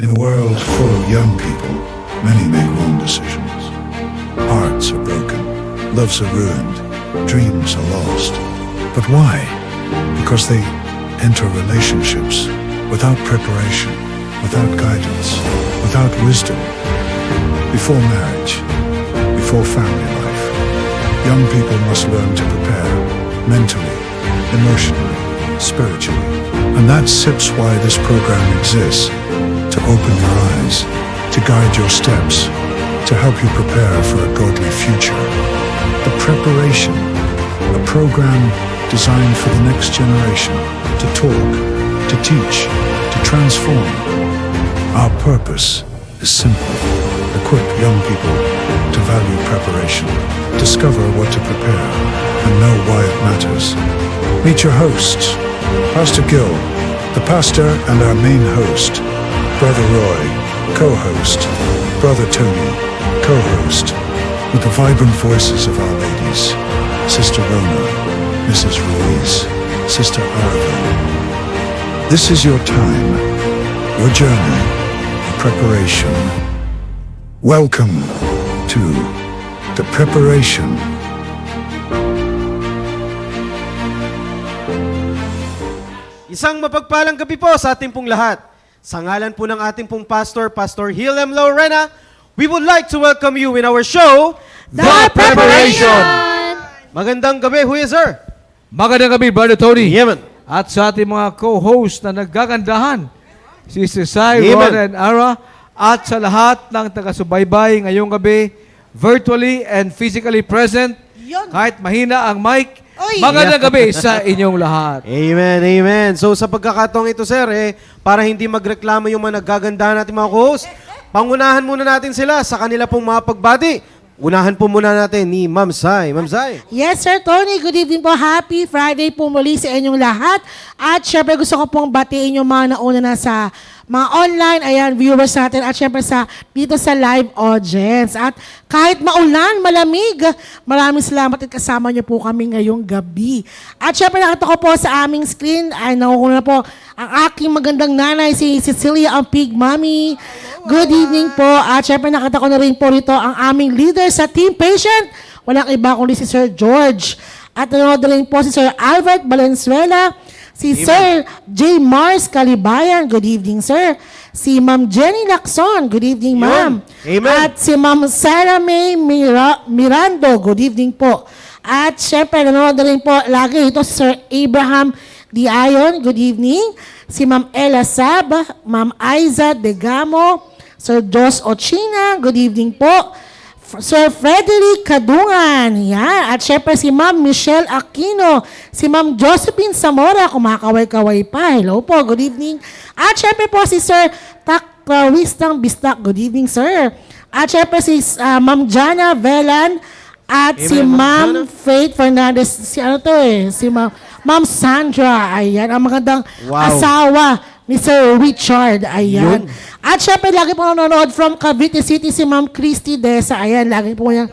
In a world full of young people, many make wrong decisions. Hearts are broken, loves are ruined, dreams are lost. But why? Because they enter relationships without preparation, without guidance, without wisdom. Before marriage, before family life, young people must learn to prepare mentally, emotionally, spiritually. And that's why this program exists, to open your eyes, to guide your steps, to help you prepare for a godly future. The Preparation, a program designed for the next generation to talk, to teach, to transform. Our purpose is simple: equip young people to value preparation, discover what to prepare, and know why it matters. Meet your hosts, Pastor Gil, the pastor and our main host, Brother Roy, co-host, Brother Tony, co-host, with the vibrant voices of our ladies, Sister Rona, Mrs. Ruiz, Sister Aravind. This is your time, your journey, your preparation. Welcome to the Preparation. Isang mapagpalang gabi po sa ating pong lahat. Sa ngalan po ng ating pong pastor, Pastor Hilem Lorena, we would like to welcome you in our show, The Preparation! Magandang gabi, Huya Sir. Magandang gabi, Brother Tony. Yemen. At sa ating mga co-host na naggagandahan, si Sai, Amen. Ron, and Ara, at sa lahat ng taga-subaybay ngayong gabi, virtually and physically present, kahit mahina ang mic, magandang gabi sa inyong lahat. Amen, amen. So sa pagkakataong ito, Sir, para hindi magreklamo yung mga naggagandahan natin mga co-host, pangunahan muna natin sila sa kanila pong mga pagbati. Unahan po muna natin ni Ma'am Sai. Ma'am Sai. Yes, Sir Tony. Good evening po. Happy Friday po muli sa inyong lahat. At syempre gusto ko pong batiin yung mga nauna na sa mga online, viewers natin. At syempre dito sa live audience. At kahit maulan, malamig, maraming salamat at kasama niyo po kami ngayong gabi. At syempre nakita ko po sa aming screen, nakukuha na po ang aking magandang nanay, si Cecilia, ang Pig Mommy. Good evening po. At syempre nakita ko na rin po rito ang aming leader sa Team Patient. Walang iba kundi si Sir George. At nanonood rin po si Sir Albert Valenzuela, si Amen. Sir J. Mars Calibayan. Good evening, sir. Si Ma'am Jenny Lacson. Good evening, ma'am. Amen. At si Ma'am Sarah May Mirando. Good evening po. At syempre nanonood rin po lagi ito si Sir Abraham Diayon. Good evening. Si Ma'am Ella Sab, Ma'am Aiza Degamo, Sir Jos Ochina, good evening po. Sir Frederick Kadungan, yan. At syempre si Ma'am Michelle Aquino, si Ma'am Josephine Zamora, kumakaway-kaway pa. Hello po, good evening. At syempre po si Sir Takwistang Bistak, good evening, sir. At syempre si Ma'am Jana Velan, at Amen, si Ma'am Ma'am Jana. Faith Fernandez, si Ma'am Sandra, ayan, ang magandang Wow. asawa ni Sir Richard, ayan. Yun. At syempre, lagi po nanonood from Cavite City si Ma'am Christy Desa. Ayan, lagi po yan.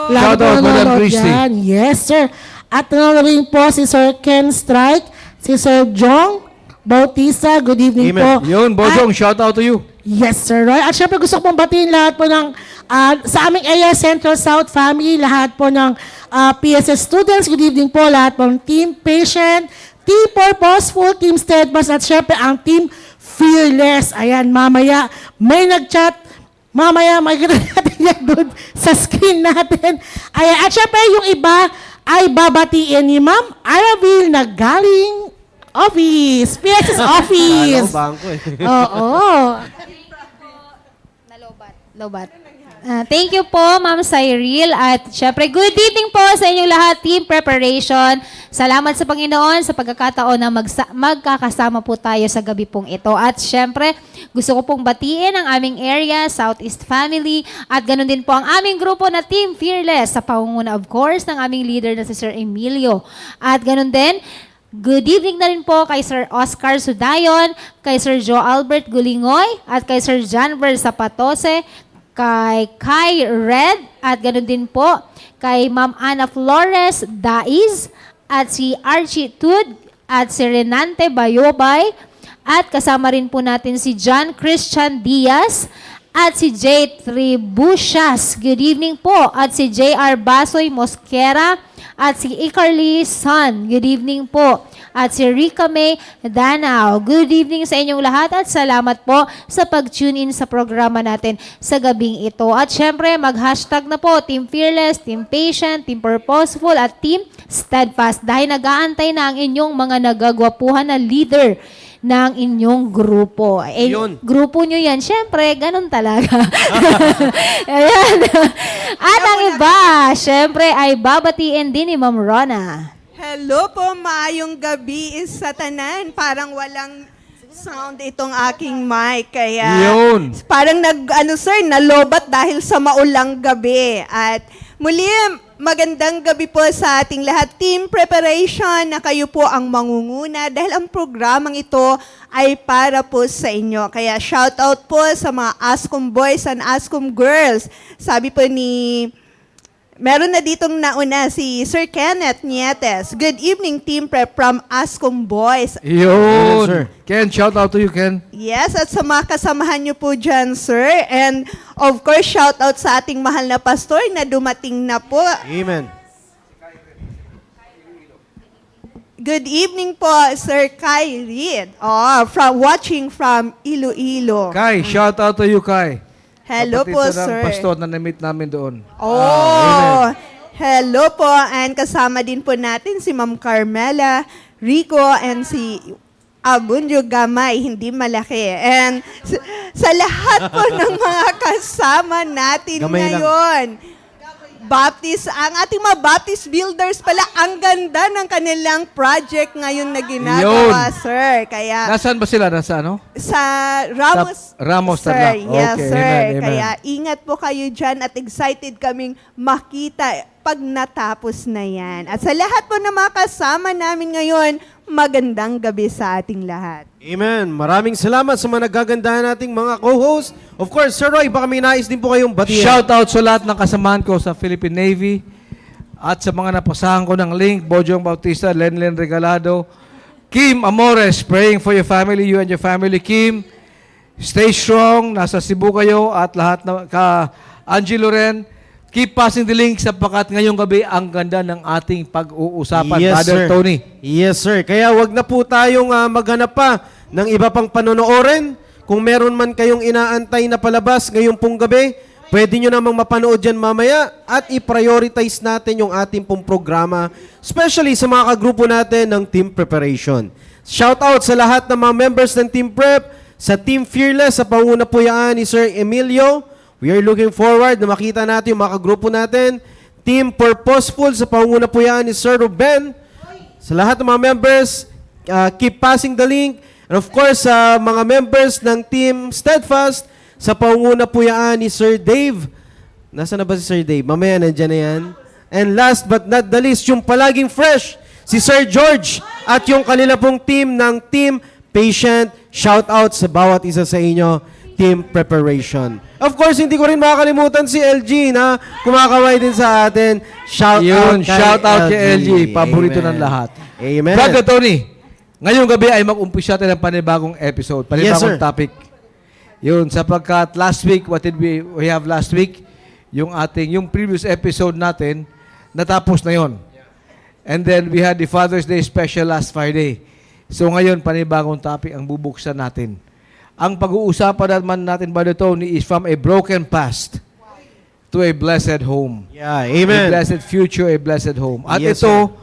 Lagi Shout po out, Madam nanonood Christy. yan. Yes, sir. At nanonood rin po si Sir Ken Strike, si Sir Jong Bautista. Good evening Amen. po. Yun, Bojong, shout out to you. Yes, Sir Roy. At syempre gusto ko pong batiin lahat po ng sa aming area Central South family, lahat po ng PSS students. Good evening po lahat po ng Team Patient, Team Purposeful, Team Steadfast, at syempre ang Team Fearless. Ayan, mamaya may nag-chat. Mamaya makikita natin yan doon sa screen natin. Ayan, at syempre yung iba ay babatiin ni Ma'am Aravil na galing office. PSS office. Kala ko bangko Oo. Lobat. Thank you po, Ma'am Cyril. At syempre, good evening po sa inyong lahat, Team Preparation. Salamat sa Panginoon sa pagkakataon na magkakasama po tayo sa gabi pong ito. At syempre, gusto ko pong batiin ang aming area, Southeast Family, at ganun din po ang aming grupo na Team Fearless sa pangunguna, of course, ng aming leader na si Sir Emilio. At ganun din, good evening na rin po kay Sir Oscar Sudayon, kay Sir Joe Albert Gulingoy, at kay Sir Janver Zapatose, kay Kai Red, at ganoon din po kay Ma'am Ana Flores Daiz, at si Archie Tud, at si Renante Bayobay, At kasama rin po natin si John Christian Diaz at si J. Tribucias. Good evening po. At si J.R. Basoy Mosquera at si Icarly Son. Good evening po. At si Rica May Danao. Good evening sa inyong lahat at salamat po sa pag-tune in sa programa natin sa gabing ito. At syempre, mag-hashtag na po, Team Fearless, Team Patient, Team Purposeful, at Team Steadfast. Dahil nag-aantay na ang inyong mga nagagwapuhan na leader ng inyong grupo. Eh, Yun. grupo nyo yan, syempre, ganun talaga. Ayan. At ang iba, syempre, ay babatiin din ni Ma'am Rona. Hello po, maayong gabi sa tanan. Parang walang sound itong aking mic. Kaya Yun. parang nalobat dahil sa maulang gabi. At muli, magandang gabi po sa ating lahat. Team Preparation na kayo po ang mangunguna dahil ang programang ito ay para po sa inyo. Kaya shout out po sa mga Ascom Boys and Ascom Girls. Sabi po meron na ditong nauna si Sir Kenneth Nietes. Good evening, Team Prep from Ascom Boys. Yun. sir. Ken, shout out to you, Ken. Yes, at sa mga kasamahan niyo po dyan, sir. And of course, shout out sa ating mahal na pastor na dumating na po. Amen. Good evening po, Sir Kai Reed. Watching from Iloilo. Kai, shout out to you, Kai. Hello Kapatid po, to ng sir. pastor na na-meet namin doon. Hello po. And kasama din po natin si Ma'am Carmela, Rico, and si Abunyo Gamay, hindi malaki. And sa lahat po ng mga kasama natin Gamay lang. ngayon, ang ating mga Baptist builders pala, ang ganda ng kanilang project ngayon na ginagawa, Yun. sir. Kaya Nasaan ba sila? Nasa ano? sa Ramos, Ramos, sir. Tarlac. Yes, Okay, sir. amen, amen. Kaya ingat po kayo dyan at excited kaming makita pag natapos na yan. At sa lahat po ng mga kasama namin ngayon, magandang gabi sa ating lahat. Amen. Maraming salamat sa mga nagagandahan nating mga co-host. Of course, Sir Roy, baka may nais din po kayong batiyan. Shout out sa lahat ng kasamahan ko sa Philippine Navy at sa mga napasahan ko ng link, Bojong Bautista, Lenlen Regalado, Kim Amores, praying for your family, you and your family. Kim, stay strong, nasa Cebu kayo at lahat na Angelo ren. Keep passing the link sapagkat ngayong gabi ang ganda ng ating pag-uusapan, Brother sir. Tony. Yes, sir. Kaya wag na po tayong maghanap pa ng iba pang panonoorin. Kung meron man kayong inaantay na palabas ngayong pong gabi, pwede nyo namang mapanood dyan mamaya at i-prioritize natin yung ating pong programa, especially sa mga kagrupo natin ng Team Preparation. Shout out sa lahat ng mga members ng Team Prep, sa Team Fearless, sa panguna po yan ni Sir Emilio. We are looking forward na makita natin yung mga kagrupo natin. Team Purposeful, sa panguna po yan ni Sir Ruben. Sa lahat ng mga members, keep passing the link. And of course, sa mga members ng Team Steadfast, sa panguna po yan ni Sir Dave. Nasaan na ba si Sir Dave? Mamaya nandyan na yan. And last but not the least, yung palaging fresh, si Sir George at yung kanila pong team ng Team Patient. Shout out sa bawat isa sa inyo, Team Preparation. Of course, hindi ko rin makakalimutan si LG na kumakaway din sa atin. Shout out kay LG, paborito ng lahat. Amen. Brother Tony, ngayong gabi ay mag-umpisa tayo ng panibagong episode, panibagong Yes, sir. topic. Yun, sapagkat last week, what did we have last week? Yung previous episode natin, natapos na yon. And then we had the Father's Day special last Friday. So ngayon, panibagong topic ang bubuksan natin. Ang pag-uusapan naman natin, Brother Tony, is from a broken past to a blessed home. Yeah, amen. A blessed future, a blessed home. At Yes, ito,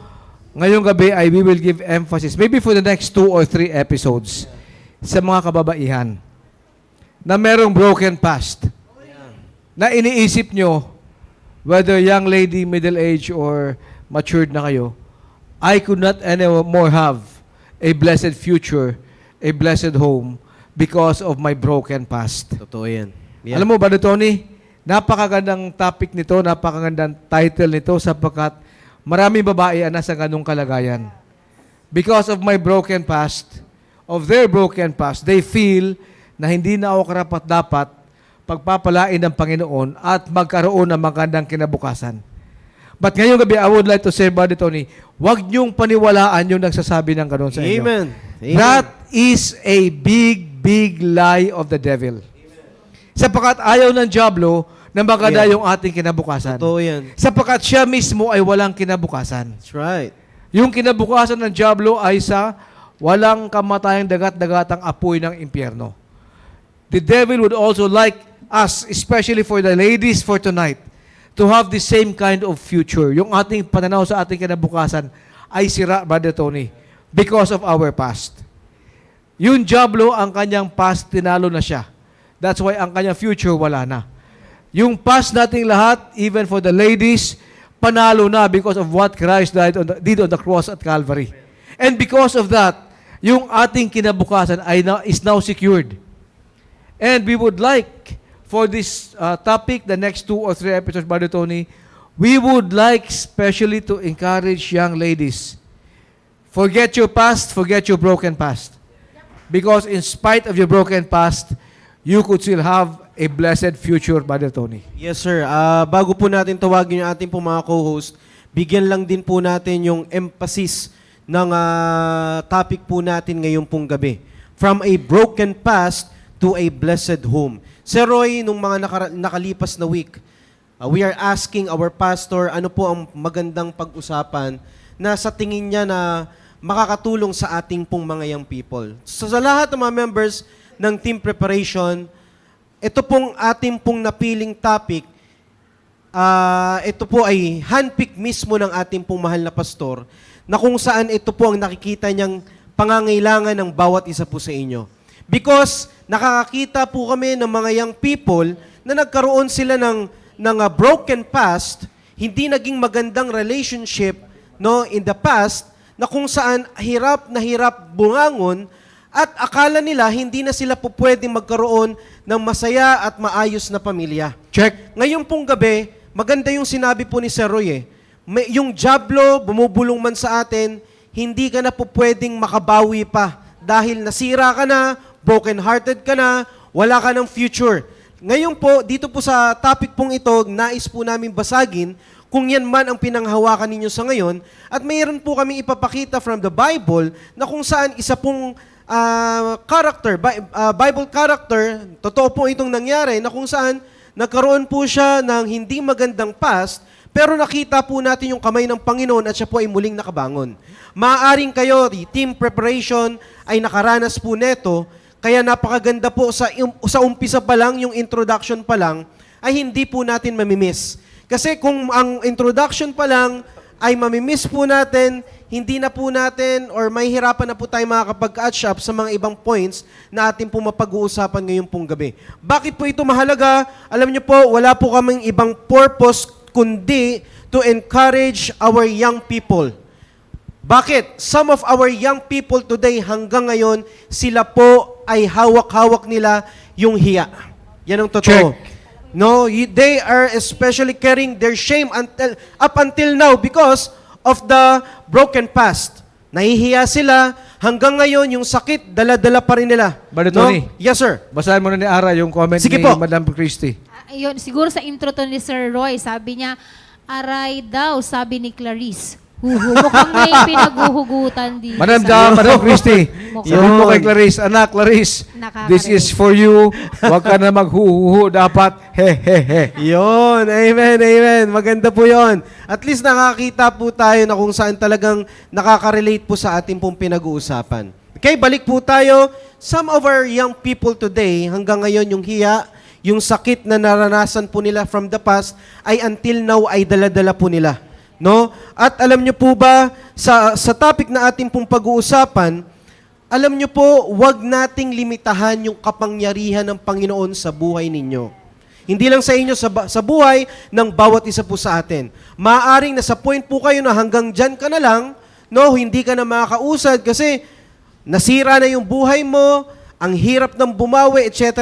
ngayong gabi ay we will give emphasis, maybe for the next 2 or 3 episodes, sa mga kababaihan na merong broken past. Na iniisip nyo, whether young lady, middle age, or matured na kayo, I could not anymore have a blessed future, a blessed home, because of my broken past. Totoo yan. Yeah. Alam mo ba, Tony, napakagandang topic nito, napakagandang title nito sapagkat maraming babae ang nasa ganung kalagayan. Because of my broken past, of their broken past, they feel na hindi na ako karapat-dapat pagpapalain ng Panginoon at magkaroon ng magandang kinabukasan. But ngayong gabi, I would like to say, Brother Tony, huwag niyong paniwalaan yung nagsasabi ng gano'n sa inyo. Amen. Amen. That is a big lie of the devil. Sapagkat ayaw ng Diablo na maganda yung ating kinabukasan. Totoo yan. Sapagkat siya mismo ay walang kinabukasan. That's right. Yung kinabukasan ng Diablo ay sa walang kamatayang dagat-dagatang apoy ng impyerno. The devil would also like us, especially for the ladies for tonight, to have the same kind of future. Yung ating pananaw sa ating kinabukasan ay sira, Brother Tony, because of our past. Yung Diablo, ang kanyang past, tinalo na siya. That's why ang kanyang future, wala na. Yung past nating lahat, even for the ladies, panalo na because of what Christ did on the cross at Calvary. And because of that, yung ating kinabukasan is now secured. And we would like, for this topic, the next 2 or 3 episodes, Brother Tony, we would like especially to encourage young ladies. Forget your past, forget your broken past. Because in spite of your broken past, you could still have a blessed future, Brother Tony. Yes, sir. Bago po natin tawagin yung ating po mga co-host, bigyan lang din po natin yung emphasis ng topic po natin ngayong pong gabi. From a broken past to a blessed home. Sir Roy, nung mga nakalipas na week, we are asking our pastor ano po ang magandang pag-usapan na sa tingin niya na makakatulong sa ating pong mga young people. So sa lahat ng mga members ng team preparation, ito pong ating pong napiling topic, ito po ay handpick mismo ng ating pong mahal na pastor na kung saan ito po ang nakikita niyang pangangailangan ng bawat isa po sa inyo. Because nakakakita po kami ng mga young people na nagkaroon sila ng broken past, hindi naging magandang relationship in the past, na kung saan hirap na hirap bungangon at akala nila hindi na sila po pwedeng magkaroon ng masaya at maayos na pamilya. Check. Ngayon pong gabi, maganda yung sinabi po ni Sir Roy yung Diablo, bumubulong man sa atin, hindi ka na po pwedeng makabawi pa dahil nasira ka na, broken-hearted ka na, wala ka ng future. Ngayon po, dito po sa topic pong ito, nais po namin basagin kung yan man ang pinanghawakan ninyo sa ngayon. At mayroon po kami ipapakita from the Bible na kung saan isa pong Bible character, totoo po itong nangyari, na kung saan nagkaroon po siya ng hindi magandang past, pero nakita po natin yung kamay ng Panginoon at siya po ay muling nakabangon. Maaaring kayo, the team preparation, ay nakaranas po neto, kaya napakaganda po sa umpisa pa lang, yung introduction pa lang, ay hindi po natin mamimiss. Kasi kung ang introduction pa lang ay mamimiss po natin, hindi na po natin or may hirapan na po tayo makakapag-catch up sa mga ibang points na atin po mapag-uusapan ngayong pong gabi. Bakit po ito mahalaga? Alam niyo po, wala po kaming ibang purpose kundi to encourage our young people. Bakit? Some of our young people today hanggang ngayon, sila po ay hawak-hawak nila yung hiya. Yan ang totoo. Check. No, they are especially carrying their shame up until now because of the broken past. Nahihiya sila hanggang ngayon yung sakit dala-dala pa rin nila. Brother Tony. Yes, sir. Basahin mo na ni Ara yung comment Sige ni po. Madam Christie. Ayun, siguro sa intro to ni Sir Roy, sabi niya, aray daw, sabi ni Clarice. Mukhang may pinaghuhugutan dito. Madam Christie, Mukhang- sabi mo kay Clarice, anak Clarice, this is for you. Huwag ka na maghuhuhu, dapat he. Yon, amen, amen. Maganda po yon. At least nakakita po tayo na kung saan talagang nakaka-relate po sa ating pong pinag-uusapan. Okay, balik po tayo. Some of our young people today, hanggang ngayon yung hiya, yung sakit na naranasan po nila from the past, ay until now ay dala-dala po nila. No? At alam nyo po ba, sa topic na ating pong pag-uusapan, alam nyo po, wag nating limitahan yung kapangyarihan ng Panginoon sa buhay ninyo. Hindi lang sa inyo, sa buhay ng bawat isa po sa atin. Maaaring nasa point po kayo na hanggang dyan ka na lang, no? Hindi ka na makakausad kasi nasira na yung buhay mo, ang hirap ng bumawi, etc.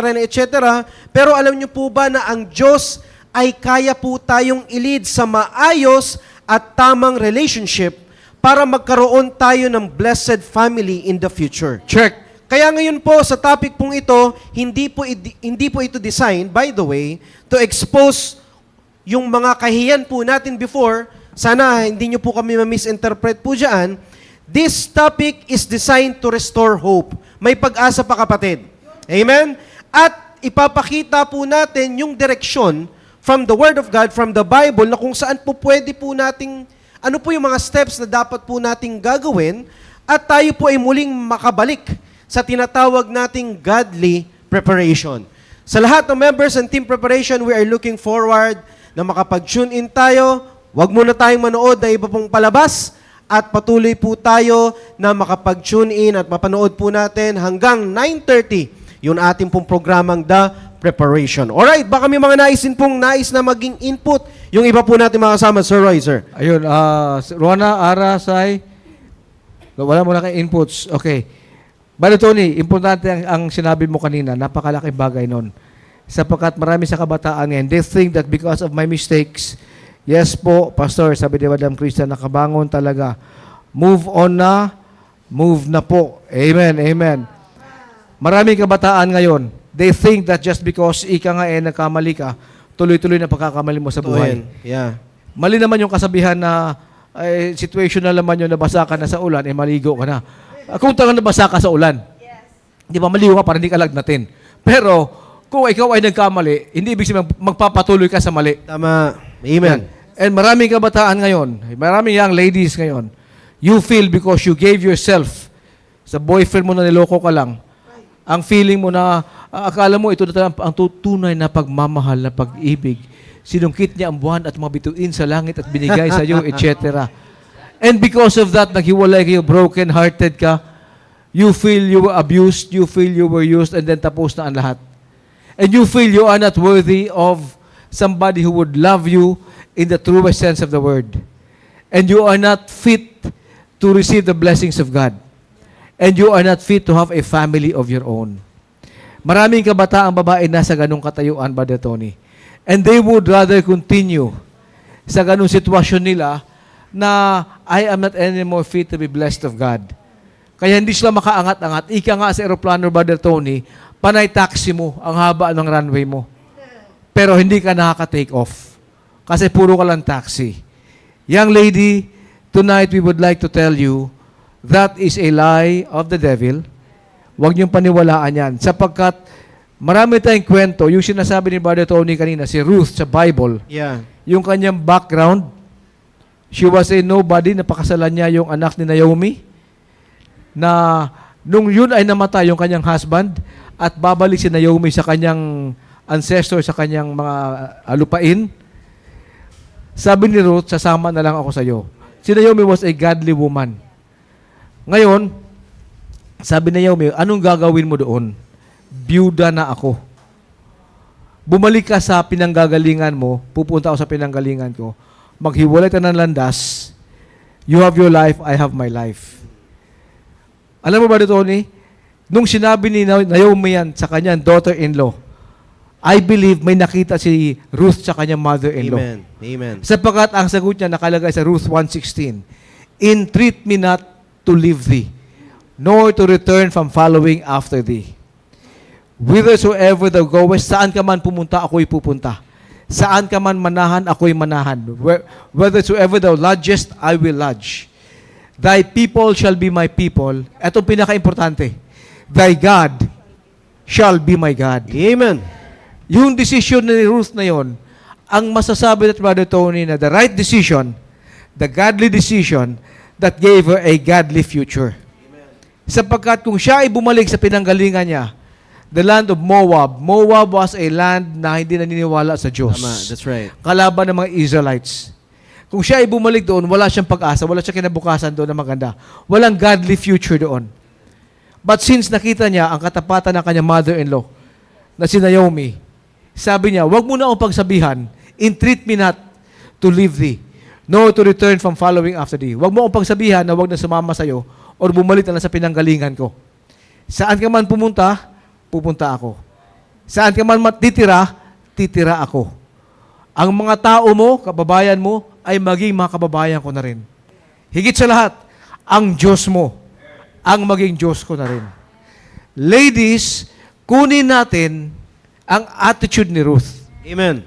Pero alam nyo po ba na ang Diyos ay kaya po tayong ilid sa maayos at tamang relationship para magkaroon tayo ng blessed family in the future. Check. Kaya ngayon po sa topic pong ito, hindi po ito designed, by the way, to expose yung mga kahiyan po natin before Sana hindi nyo po kami ma-misinterpret po dyan. This topic is designed to restore hope. May pag-asa pa, kapatid. Amen? At ipapakita po natin yung direksyon from the Word of God, from the Bible, na kung saan po pwede po nating, ano po yung mga steps na dapat po nating gagawin, at tayo po ay muling makabalik sa tinatawag nating godly preparation. Sa lahat ng members and team preparation, we are looking forward na makapag-tune in tayo. Huwag muna tayong manood na iba pong palabas at patuloy po tayo na makapag-tune in at mapanood po natin hanggang 9:30 yung ating pong programang The Preparation. Alright, baka may mga nais na maging input yung iba po natin mga kasama. Sir Roy, sir. Ayun, Rona, Ara, Sai, wala muna kayong inputs. Okay. Bale, Tony, importante ang sinabi mo kanina, napakalaking bagay nun. Sapagkat marami sa kabataan ngayon, they think that because of my mistakes, yes po, Pastor, sabi ni Madam Krista, nakabangon talaga. Move on na, move na po. Amen, amen. Maraming kabataan ngayon, they think that just because ika nga nagkamali ka, tuloy-tuloy na pagkakamali mo sa buhay. Yeah. Mali naman yung kasabihan na situational naman yung nabasa ka na sa ulan, maligo ka na. Kung talagang nabasa ka sa ulan, di ba, maligo ka para hindi ka lagnatin. Pero, kung ikaw ay nagkamali, hindi ibig sabihin magpapatuloy ka sa mali. Tama. Amen. And maraming kabataan ngayon, maraming young ladies ngayon, you feel because you gave yourself sa boyfriend mo na niloko ka lang, ang feeling mo na, akala mo ito na talaga ang tunay na pagmamahal, na pag-ibig. Sinungkit niya ang buwan at mga bituin sa langit at binigay sa iyo, etc. And because of that, naghiwalay kayo, broken-hearted ka, you feel you were abused, you feel you were used, and then tapos na ang lahat. And you feel you are not worthy of somebody who would love you in the truest sense of the word. And you are not fit to receive the blessings of God. And you are not fit to have a family of your own. Maraming kabataang babae nasa ganung katayuan, Brother Tony. And they would rather continue sa ganung sitwasyon nila na I am not anymore fit to be blessed of God. Kaya hindi sila makaangat-angat. Ika nga sa aeroplano, Brother Tony, panay taxi mo, ang haba ng runway mo. Pero hindi ka nakaka-take off. Kasi puro ka lang taxi. Young lady, tonight we would like to tell you that is a lie of the devil. Huwag niyong paniwalaan yan. Sapagkat marami tayong kwento, yung sinasabi ni Brother Tony kanina, si Ruth sa Bible, Yeah. yung kanyang background, she was a nobody, napakasalan niya yung anak ni Naomi, na nung yun ay namatay yung kanyang husband, at babalik si Naomi sa kanyang ancestor, sa kanyang mga lupain. Sabi ni Ruth, sasama na lang ako sa iyo. Si Naomi was a godly woman. Ngayon, sabi ni Naomi, anong gagawin mo doon? Byuda na ako. Bumalik ka sa pinanggagalingan mo, pupunta ako sa pinanggalingan ko, maghiwalay ka ng landas, you have your life, I have my life. Alam mo ba, Tony, nung sinabi ni Naomi yan sa kanyang daughter-in-law, I believe may nakita si Ruth sa kanyang mother-in-law. Amen. Amen. Sapagkat ang sagot niya nakalagay sa Ruth 1:16, entreat me not to leave thee, nor to return from following after thee. Whithersoever thou goest, saan ka man pumunta, ako'y pupunta. Saan ka man manahan, ako'y manahan. Whithersoever thou lodgest, I will lodge. Thy people shall be my people. Itong pinaka-importante. Thy God shall be my God. Amen. Yung decision ni Ruth na yon, ang masasabi natin, Brother Tony, na the right decision, the godly decision, that gave her a godly future. Sapagkat kung siya ay bumalik sa pinanggalingan niya, the land of Moab. Moab was a land na hindi naniniwala sa Diyos. Tama, that's right. Kalaban ng mga Israelites. Kung siya ay bumalik doon, wala siyang pag-asa, wala siyang kinabukasan doon na maganda. Walang godly future doon. But since nakita niya ang katapatan ng kanyang mother-in-law, na si Naomi, sabi niya, wag mo na akong pagsabihan, entreat me not to leave thee, nor to return from following after thee. Wag mo akong pagsabihan na wag na sumama sa'yo, or bumalik na lang sa pinanggalingan ko. Saan ka man pumunta, pupunta ako. Saan ka man titira, titira ako. Ang mga tao mo, kababayan mo, ay maging mga kababayan ko na rin. Higit sa lahat, ang Diyos mo, ang maging Diyos ko na rin. Ladies, kunin natin ang attitude ni Ruth. Amen.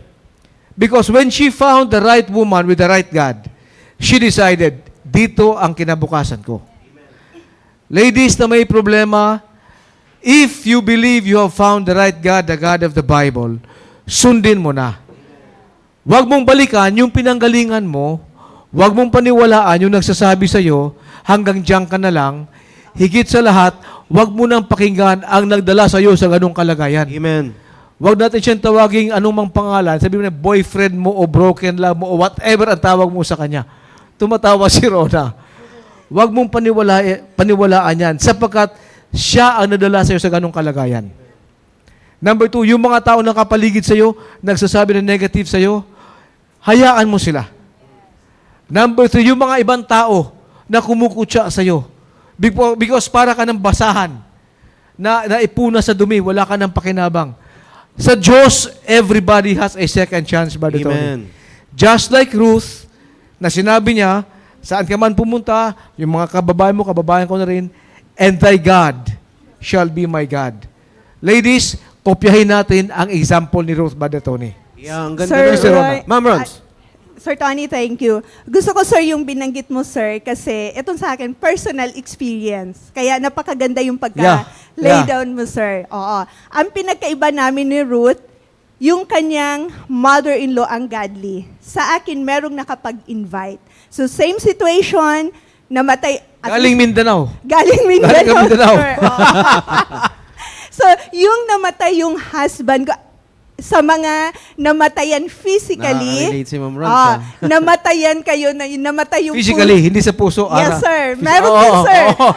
Because when she found the right woman with the right God, she decided, dito ang kinabukasan ko. Ladies na may problema, if you believe you have found the right God, the God of the Bible, sundin mo na. Huwag mong balikan yung pinanggalingan mo, huwag mong paniwalaan yung nagsasabi sa'yo, hanggang diyan ka na lang. Higit sa lahat, huwag mo nang pakinggan ang nagdala sa'yo sa ganung kalagayan. Amen. Huwag natin siyang tawaging anumang pangalan. Sabi mo na boyfriend mo o broken love mo o whatever ang tawag mo sa kanya. Tumatawa si Rona. Huwag mong paniwalaan yan sapagkat siya ang nadala sa'yo sa ganung kalagayan. Number 2, yung mga tao na kapaligid sa'yo, nagsasabi ng negative sa'yo, hayaan mo sila. Number 3, yung mga ibang tao na kumukutya sa'yo. Because para ka ng basahan na ipuna sa dumi, wala ka ng pakinabang. Sa Diyos, everybody has a second chance, Brother Tony. Amen. Just like Ruth, na sinabi niya, saan ka man pumunta, yung mga kababayan ko na rin, and thy God shall be my God. Ladies, kopyahin natin ang example ni Ruth, Brother Tony. Yeah, ang ganda Sir na, Sir Rona. Roy, Ma'am Rons. Sir Tony, thank you. Gusto ko, sir, yung binanggit mo, sir, kasi itong sa akin, personal experience. Kaya napakaganda yung pagka-lay Yeah. down mo, sir. Oo. Ang pinagkaiba namin ni Ruth, yung kanyang mother-in-law ang godly. Sa akin, merong nakapag-invite. So, same situation, namatay. Galing Mindanao. Galing Mindanao. Galing ka Mindanao. sir. Oo. So, yung namatay yung husband ko, sa mga namatayan physically, Nakaka-relate si Ma'am Rons, ah. namatayan kayo, namatay yung Physically, hindi sa puso. Yes, sir. Phys- Meron Oo, din, sir. oo.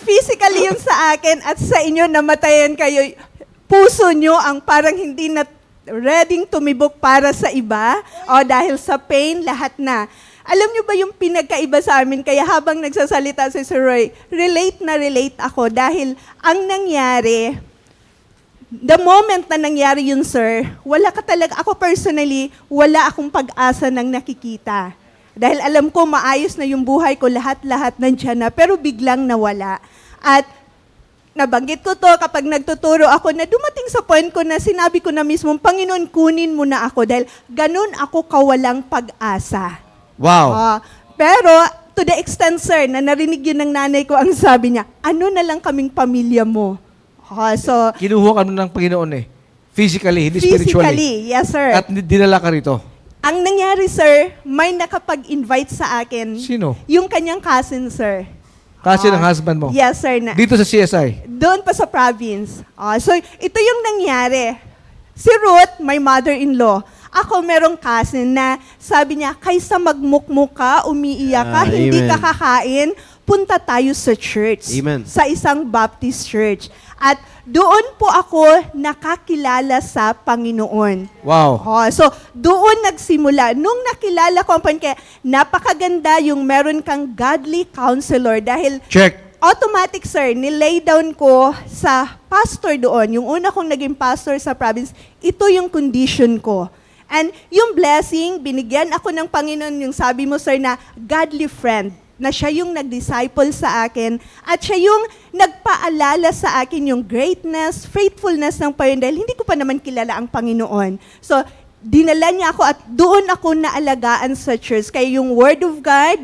Physically yung sa akin at sa inyo, namatayan kayo. Puso nyo ang parang hindi na ready tumibok para sa iba o dahil sa pain, lahat na. Alam nyo ba yung pinagkaiba sa amin? Kaya habang nagsasalita si Sir Roy, relate na relate ako dahil ang nangyari, the moment na nangyari yun, sir, wala ka talaga, ako personally, wala akong pag-asa ng nakikita. Dahil alam ko, maayos na yung buhay ko, lahat-lahat nandiyan na, pero biglang nawala. At nabanggit ko to kapag nagtuturo ako na dumating sa point ko na sinabi ko na mismo, Panginoon, kunin mo na ako dahil ganun ako kawalang pag-asa. Wow. Pero to the extent, sir, na narinig yun ng nanay ko, ang sabi niya, ano na lang kaming pamilya mo? So, Kinuha ka ng Panginoon eh. Physically, hindi spiritually. physically, yes, sir. At dinala ka rito. Ang nangyari, sir, may nakapag-invite sa akin. Sino? Yung kanyang cousin, sir. Kasi ng husband mo. Yes, sir. Dito sa CSI. Doon pa sa province. So, ito yung nangyari. Si Ruth, my mother-in-law, ako merong cousin na sabi niya, kaysa magmukmuk ka, umiiyak ka, hindi Amen. ka kakain, punta tayo sa church. Amen. Sa isang Baptist church. At doon po ako nakakilala sa Panginoon. Wow. So, doon nagsimula. Nung nakilala ko ang kaya napakaganda yung meron kang godly counselor dahil Check. automatic, sir, nilay down ko sa pastor doon. Yung una kong naging pastor sa province, ito yung condition ko. And yung blessing, binigyan ako ng Panginoon, yung sabi mo, sir, na godly friend, na siya yung nag-disciple sa akin, at siya yung nagpaalala sa akin yung greatness, faithfulness ng Panginoon, dahil hindi ko pa naman kilala ang Panginoon. So, dinala niya ako at doon ako naalagaan sa church. Kaya yung Word of God,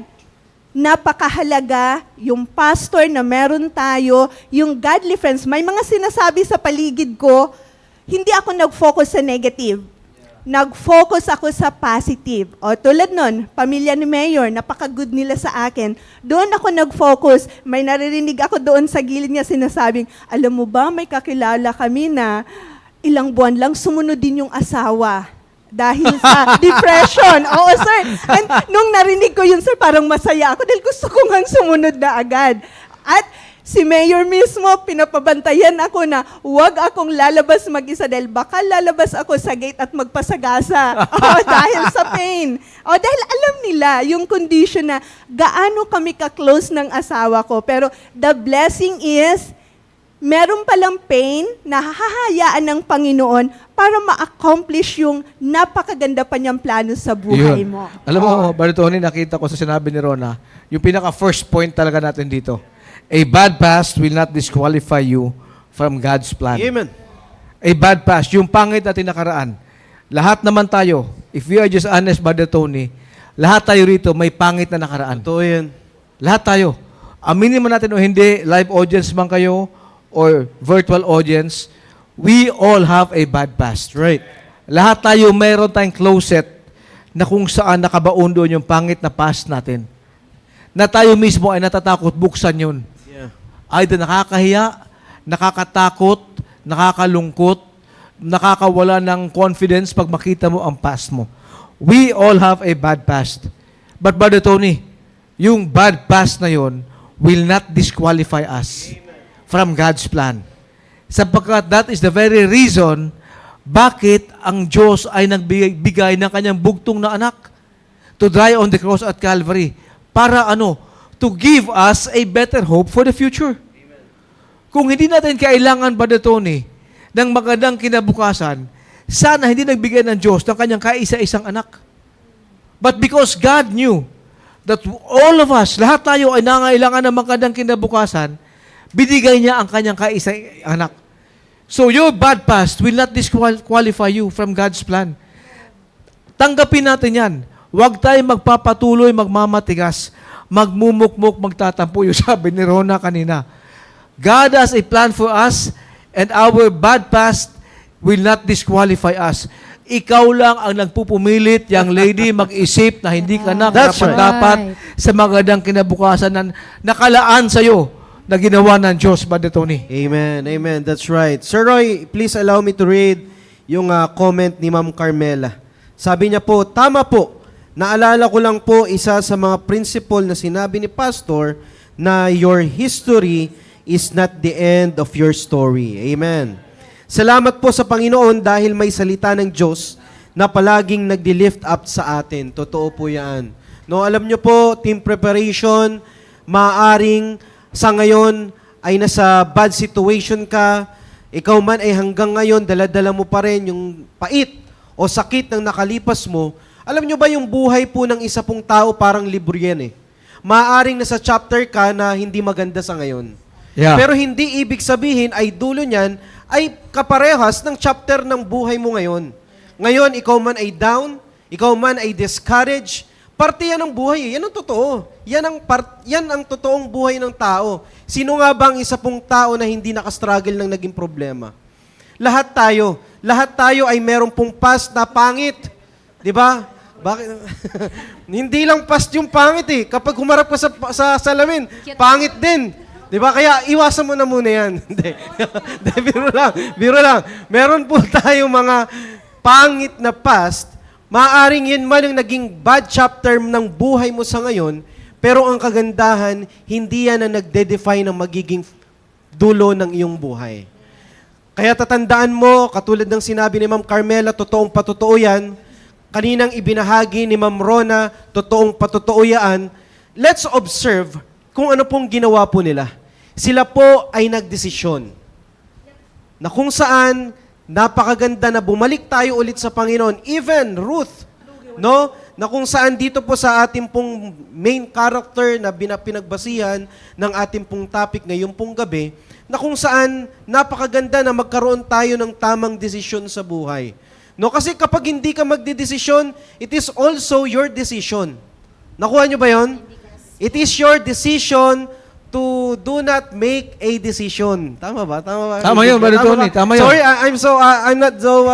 napakahalaga, yung pastor na meron tayo, yung godly friends. May mga sinasabi sa paligid ko, hindi ako nag-focus sa negative. Nag-focus ako sa positive. O tulad nun, pamilya ni Mayor, napaka-good nila sa akin. Doon ako nag-focus. May naririnig ako doon sa gilid niya sinasabing, alam mo ba, may kakilala kami na ilang buwan lang sumunod din yung asawa. Dahil sa depression. Oo, sir. And nung narinig ko yun, sir, parang masaya ako dahil gusto ko nga sumunod na agad. At si Mayor mismo, pinapabantayan ako na huwag akong lalabas mag-isa dahil baka lalabas ako sa gate at magpasagasa. Dahil sa pain. Dahil alam nila yung condition na gaano kami ka-close ng asawa ko. Pero the blessing is, meron palang pain na hahayaan ng Panginoon para ma-accomplish yung napakaganda pa niyang plano sa buhay Yun. mo. Alam mo, Brother Tony, nakita ko sa sinabi ni Rona, yung pinaka-first point talaga natin dito. A bad past will not disqualify you from God's plan. Amen. A bad past, yung pangit natin nakaraan. Lahat naman tayo, if we are just honest, Brother Tony, lahat tayo rito may pangit na nakaraan. Totoo yan. Lahat tayo. Aminin man natin o hindi, live audience man kayo or virtual audience, we all have a bad past. Right. Lahat tayo mayroon tayong closet na kung saan nakabaon doon yung pangit na past natin. Na tayo mismo ay natatakot buksan yun. Yeah. Either nakakahiya, nakakatakot, nakakalungkot, nakakawala ng confidence pag makita mo ang past mo. We all have a bad past. But Brother Tony, yung bad past na yon will not disqualify us from God's plan. Sapagkat that is the very reason bakit ang Diyos ay nagbigay ng kanyang bugtong na anak to die on the cross at Calvary. Para ano? To give us a better hope for the future. Kung hindi natin kailangan, Brother Tony, ng magandang kinabukasan, sana hindi nagbigay ng Diyos ng kanyang kaisa-isang anak. But because God knew that all of us, lahat tayo ay nangailangan ng magandang kinabukasan, binigay niya ang kanyang kaisa-isang anak. So your bad past will not disqualify you from God's plan. Tanggapin natin yan. Huwag tayong magpapatuloy, magmamatigas, magmumukmuk, magtatampo. Yung sabi ni Rona kanina. God has a plan for us and our bad past will not disqualify us. Ikaw lang ang nagpupumilit, young lady, mag-isip na hindi ka na That's right. dapat sa magandang kinabukasan na nakalaan sa'yo na ginawa ng Diyos, Brother Tony. Amen. Amen. That's right. Sir Roy, please allow me to read yung comment ni Ma'am Carmela. Sabi niya po, tama po. Naalala ko lang po isa sa mga principle na sinabi ni Pastor na your history is not the end of your story. Amen. Salamat po sa Panginoon dahil may salita ng Diyos na palaging nagdi-lift up sa atin. Totoo po yan. No, alam nyo po, team preparation, maaring sa ngayon ay nasa bad situation ka, ikaw man ay hanggang ngayon, dala-dala mo pa rin yung pait o sakit ng nakalipas mo. Alam nyo ba yung buhay po ng isa pong tao parang libro yan eh. Maaring nasa chapter ka na hindi maganda sa ngayon. Yeah. Pero hindi ibig sabihin ay dulo niyan ay kaparehas ng chapter ng buhay mo ngayon. Ngayon, ikaw man ay down, ikaw man ay discouraged, parte yan ng buhay. Yan ang totoo. Yan ang totoong buhay ng tao. Sino nga bang isa pong tao na hindi nakastruggle ng naging problema? Lahat tayo ay meron pong past na pangit. Di ba? Bakit? Hindi lang past yung pangit eh. Kapag humarap ka sa salamin, pangit din. Di ba? Kaya iwasan mo na muna yan. Hindi. Biro lang. Meron po tayo mga pangit na past. Maaring yun man yung naging bad chapter ng buhay mo sa ngayon, pero ang kagandahan, hindi yan ang nagde-define ng magiging dulo ng iyong buhay. Kaya tatandaan mo, katulad ng sinabi ni Ma'am Carmela, totoong patotoo yan. Kaninang ibinahagi ni Ma'am Rona, totoong patotoo yan. Let's observe kung ano pong ginawa po nila. Sila po ay nagdesisyon na kung saan napakaganda na bumalik tayo ulit sa Panginoon. Even Ruth, no? Na kung saan dito po sa ating pong main character na pinagbasihan ng ating pong topic ngayong pong gabi, na kung saan napakaganda na magkaroon tayo ng tamang desisyon sa buhay. No? Kasi kapag hindi ka magdedesisyon, it is also your decision. Nakuha nyo ba yon? It is your decision to do not make a decision. Tama ba? Tama ba? Tama yun, Brother Tony. Tama yun. Sorry, I'm not so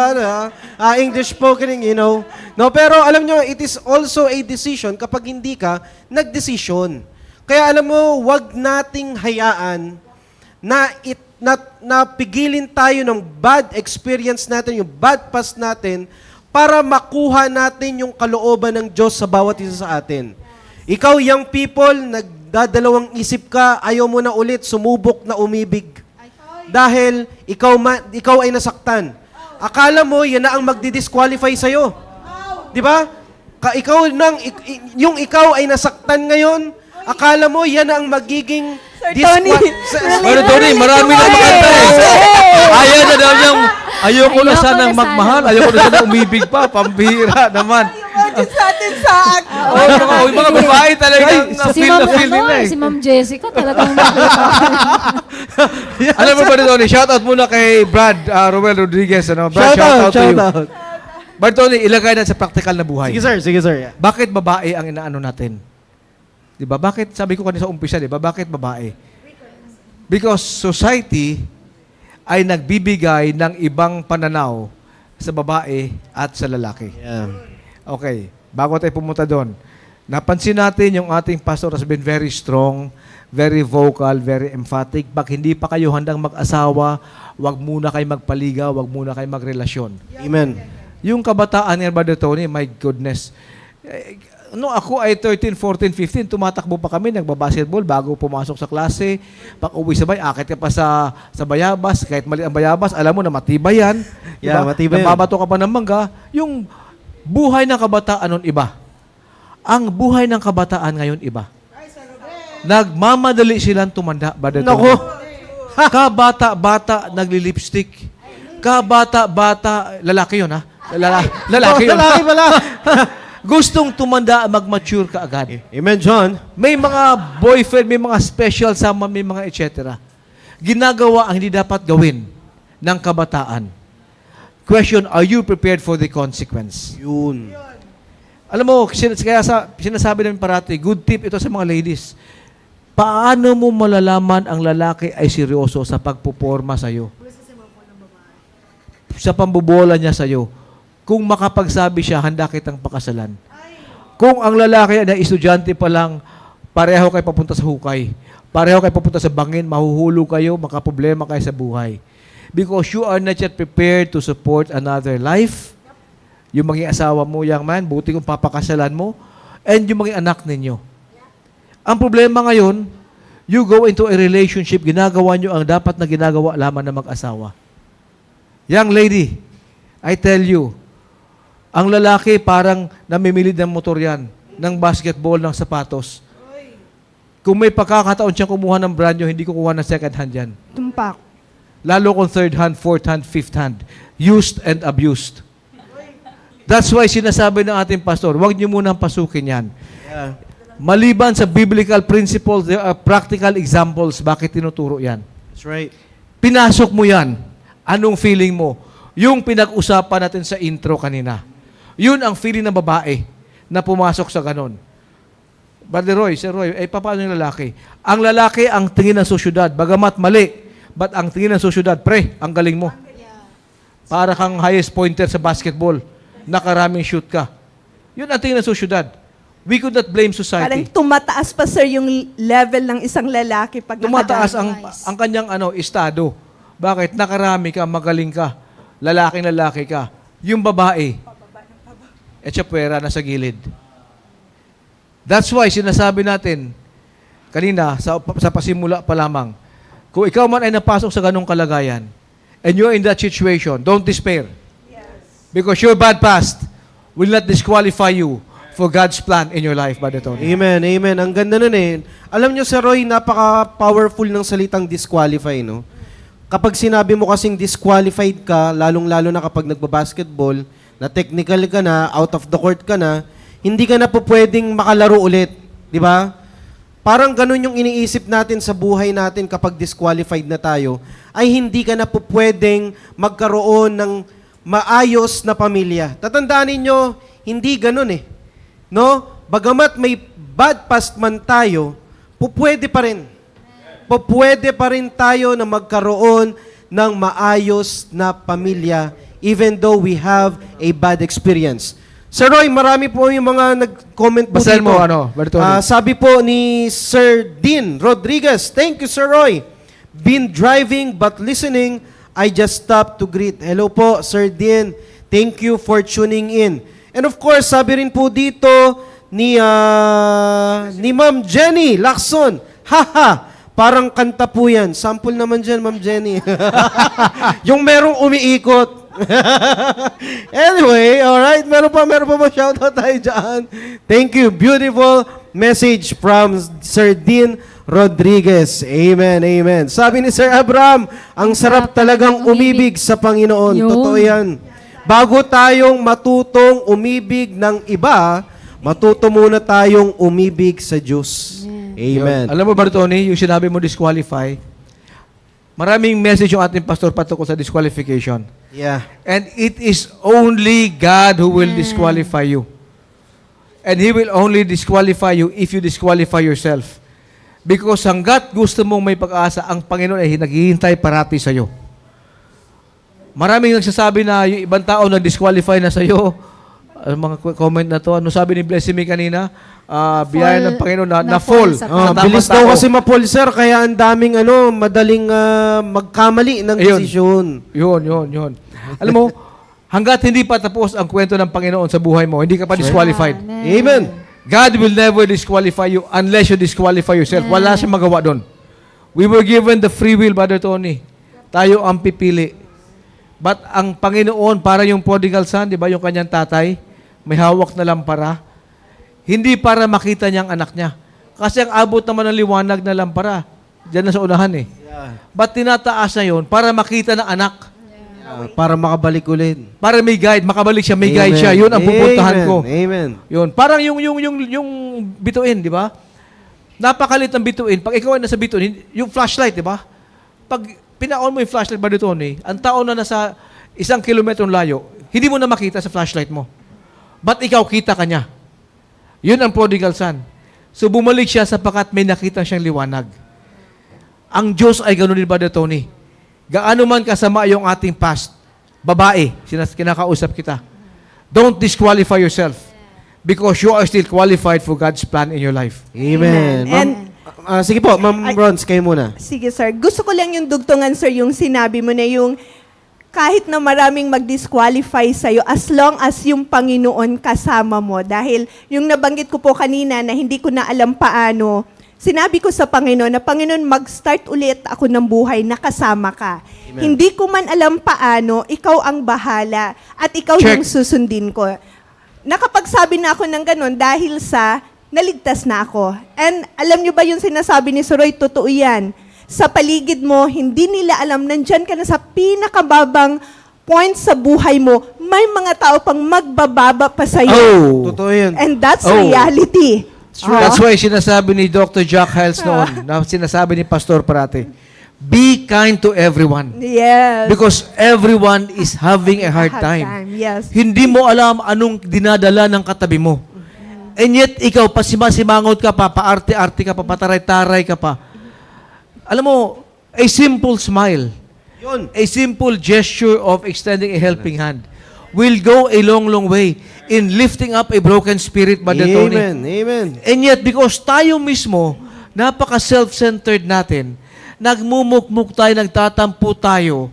English spoken, you know. No, pero alam nyo, it is also a decision kapag hindi ka nagdesisyon. Kaya alam mo, wag nating hayaan na pigilin tayo ng bad experience natin, yung bad past natin, para makuha natin yung kalooban ng Diyos sa bawat isa sa atin. Ikaw, young people, nagdadalawang isip ka, ayaw mo na ulit sumubok na umibig. Dahil ikaw ay nasaktan. Akala mo, yan na ang magdi-disqualify sa'yo. Di ba? Yung ikaw ay nasaktan ngayon, akala mo, yan na ang magiging... Sir Tony, Brother Tony, marami na makanta eh. Ayaw na daw niyang, ayoko na sanang magmahal, ayoko na sanang umibig pa, pambihira naman. Imagine sa atin sa Mga babae talagang feel na feel nila eh. Si Ma'am Jessica talagang makita. Alam mo ba Tony, shoutout muna kay Brad Romel Rodriguez. Brad, shoutout to you. Bartoni, ilagay na sa practical na buhay. Sige sir, sige sir. Yeah. Bakit babae ang inaano natin? 'Di ba? Bakit sabi ko kanina sa umpisa, 'di ba? Bakit babae? Because society ay nagbibigay ng ibang pananaw sa babae at sa lalaki. Yeah. Okay, bago tayo pumunta doon, napansin natin yung ating pastor has been very strong, very vocal, very emphatic. Pag hindi pa kayo handang mag-asawa, wag muna kayo magpaligaw, wag muna kayo magrelasyon. Amen. Yung kabataan ni Brother Tony, my goodness. No, ako ay 13, 14, 15, tumatakbo pa kami, nagbabasketball bago pumasok sa klase. Pag uwi sabay, akit ka pa sa bayabas, kahit mali ang bayabas, alam mo na matibay yan. Yeah, matibay yan. Nababato ka pa ng mangga. Yung buhay ng kabataan nun iba. Ang buhay ng kabataan ngayon iba. Nagmamadali silang tumanda, Brother Tony. Nako. Kabata-bata nagli-lipstick. Kabata-bata, lalaki yun ha? Lalaki yun. Lalaki pala. Gustong tumanda, mag-mature ka agad. Amen, John. May mga boyfriend, may mga special sama, may mga etc. Ginagawa ang hindi dapat gawin ng kabataan. Question, are you prepared for the consequence? Yun. Alam mo, kaya sinasabi namin parati, good tip ito sa mga ladies. Paano mo malalaman ang lalaki ay seryoso sa pagpuporma sa'yo? Sa pambobola niya sa'yo. Kung makapagsabi siya, handa kitang pakasalan. Kung ang lalaki na estudyante pa lang, pareho kayo papunta sa hukay. Pareho kayo papunta sa bangin, mahuhulog kayo, makaproblema kayo sa buhay. Because you are not yet prepared to support another life. Yung maging asawa mo, young man, buti kung papakasalan mo. And yung maging anak ninyo. Ang problema ngayon, you go into a relationship, ginagawa nyo ang dapat na ginagawa lamang na mag-asawa. Young lady, I tell you, ang lalaki parang namimili ng motor yan, ng basketball, ng sapatos. Kung may pagkakataon siyang kumuha ng brand new, hindi kukuha ng second hand yan. Tumpak. Lalo kung third hand, fourth hand, fifth hand. Used and abused. That's why sinasabi ng ating pastor, huwag niyo munang pasukin yan. Yeah. Maliban sa biblical principles, there are practical examples bakit tinuturo yan. That's right. Pinasok mo yan. Anong feeling mo? Yung pinag-usapan natin sa intro kanina. Yun ang feeling ng babae na pumasok sa ganon. Brother Roy, Sir Roy, paano yung lalaki? Ang lalaki ang tingin ng sosyudad, bagamat mali, but ang tingin ng sosyudad, pre, ang galing mo. Para kang highest pointer sa basketball, nakaraming shoot ka. Yun ang tingin ng sosyudad. We could not blame Parang society. tumataas pa, sir, yung level ng isang lalaki pag Tumataas nakadami. ang kanyang estado. Bakit? Nakarami ka, magaling ka, lalaki ka. Yung babae, etsyapwera na sa gilid. That's why sinasabi natin, kanina, sa pasimula pa lamang, kung ikaw man ay napasok sa ganong kalagayan, and you're in that situation, don't despair. Because your bad past will not disqualify you for God's plan in your life, Brother Tony. Amen, amen. Ang ganda nun eh. Alam nyo, Sir Roy, napaka-powerful ng salitang disqualify, no? Kapag sinabi mo kasing disqualified ka, lalong-lalo na kapag nagbabasketball, na technical ka na, out of the court ka na, hindi ka na po pwedeng makalaro ulit. Di ba? Parang ganun yung iniisip natin sa buhay natin kapag disqualified na tayo, ay hindi ka na po pwedeng magkaroon ng maayos na pamilya. Tatandaan ninyo, hindi ganun eh. No? Bagamat may bad past man tayo, pupwede pa rin. Pupwede pa rin tayo na magkaroon ng maayos na pamilya even though we have a bad experience. Sir Roy, marami po yung mga nag-comment po Basahin dito. mo, Brother Tony. Sabi po ni Sir Dean Rodriguez, thank you, Sir Roy. Been driving but listening, I just stopped to greet. Hello po, Sir Dean. Thank you for tuning in. And of course, sabi rin po dito ni Ma'am Jenny Lacson, haha, parang kanta po yan. Sample naman dyan, Ma'am Jenny. Yung merong umiikot. Anyway, alright, meron pa ba shoutout tayo dyan? Thank you. Beautiful message from Sir Dean Rodriguez. Amen, amen. Sabi ni Sir Abraham, ang sarap talagang umibig sa Panginoon. Yun. Totoo yan. Bago tayong matutong umibig ng iba, matuto muna tayong umibig sa Diyos. Amen. Alam mo, Brother Tony, yung sinabi mo disqualify, Maraming message yung ating pastor patungkol sa disqualification. Yeah. And it is only God who will disqualify you. And He will only disqualify you if you disqualify yourself. Because hanggat gusto mong may pag-asa, ang Panginoon ay naghihintay parati sa'yo. Maraming nagsasabi na yung ibang tao na disqualify na sa'yo. Mga comment na to. Ano sabi ni Blessing me kanina? Biyaya ng Panginoon na fall. sa Sa tamang Bilis daw tao. kasi mapol, sir, kaya ang daming madaling magkamali ng Ayun. desisyon. Yun. Alam mo, hanggat hindi pa tapos ang kwento ng Panginoon sa buhay mo, hindi ka pa disqualified. Amen. God will never disqualify you unless you disqualify yourself. Wala siyang magawa doon. We were given the free will, Brother Tony. Tayo ang pipili. But ang Panginoon, para yung prodigal son, di ba, yung kanyang tatay, may hawak na lampara, hindi para makita niya ang anak niya. Kasi ang abot naman ng liwanag na lampara, diyan na sa unahan eh. But tinataas na yun para makita ng anak. Para makabalik ulit. Para may guide, makabalik siya, may Amen. guide siya. Yun ang pupuntahan Amen. ko. Amen. Yun. Parang yung bituin, di ba? Napakalit ng bituin. Pag ikaw ay nasa bituin, yung flashlight, di ba? Pag pinaon mo yung flashlight ba dito, ang tao na nasa 1 kilometrong layo, hindi mo na makita sa flashlight mo. But ikaw, kita ka niya. Yun ang prodigal son. So bumalik siya sapagkat may nakita siyang liwanag. Ang Diyos ay ganoon din, Brother Tony. Gaano man kasama yung ating past, babae, kinakausap kita. Don't disqualify yourself because you are still qualified for God's plan in your life. Amen. Ma'am, sige po, Ma'am Bronze, kayo muna. Sige, sir. Gusto ko lang yung dugtungan, sir, yung sinabi mo na yung kahit na maraming mag-disqualify sa'yo, as long as yung Panginoon kasama mo. Dahil yung nabanggit ko po kanina na hindi ko na alam paano, sinabi ko sa Panginoon na, Panginoon, mag-start ulit ako ng buhay na kasama ka. Amen. Hindi ko man alam paano, ikaw ang bahala at ikaw Check. yung susundin ko. Nakapagsabi na ako ng ganun dahil sa naligtas na ako. And alam nyo ba yung sinasabi ni Soroy, totoo yan. Sa paligid mo, hindi nila alam, nandyan ka na sa pinakababang point sa buhay mo, may mga tao pang magbababa pa sa'yo. Oh! Totoo yun. And that's Oh. reality. That's why sinasabi ni Dr. Jack Hiles noon, na sinasabi ni Pastor parati, be kind to everyone. Yes. Because everyone is having a hard time. Yes. Hindi mo alam anong dinadala ng katabi mo. And yet, ikaw, pasimasimangot ka pa, paarte-arte ka pa, pataray-taray ka pa. Alam mo, a simple smile, Yun. a simple gesture of extending a helping hand will go a long, long way in lifting up a broken spirit, Brother Tony. Amen. Amen. And yet, because tayo mismo, napaka-self-centered natin, nagmumukmuk tayo, nagtatampo tayo,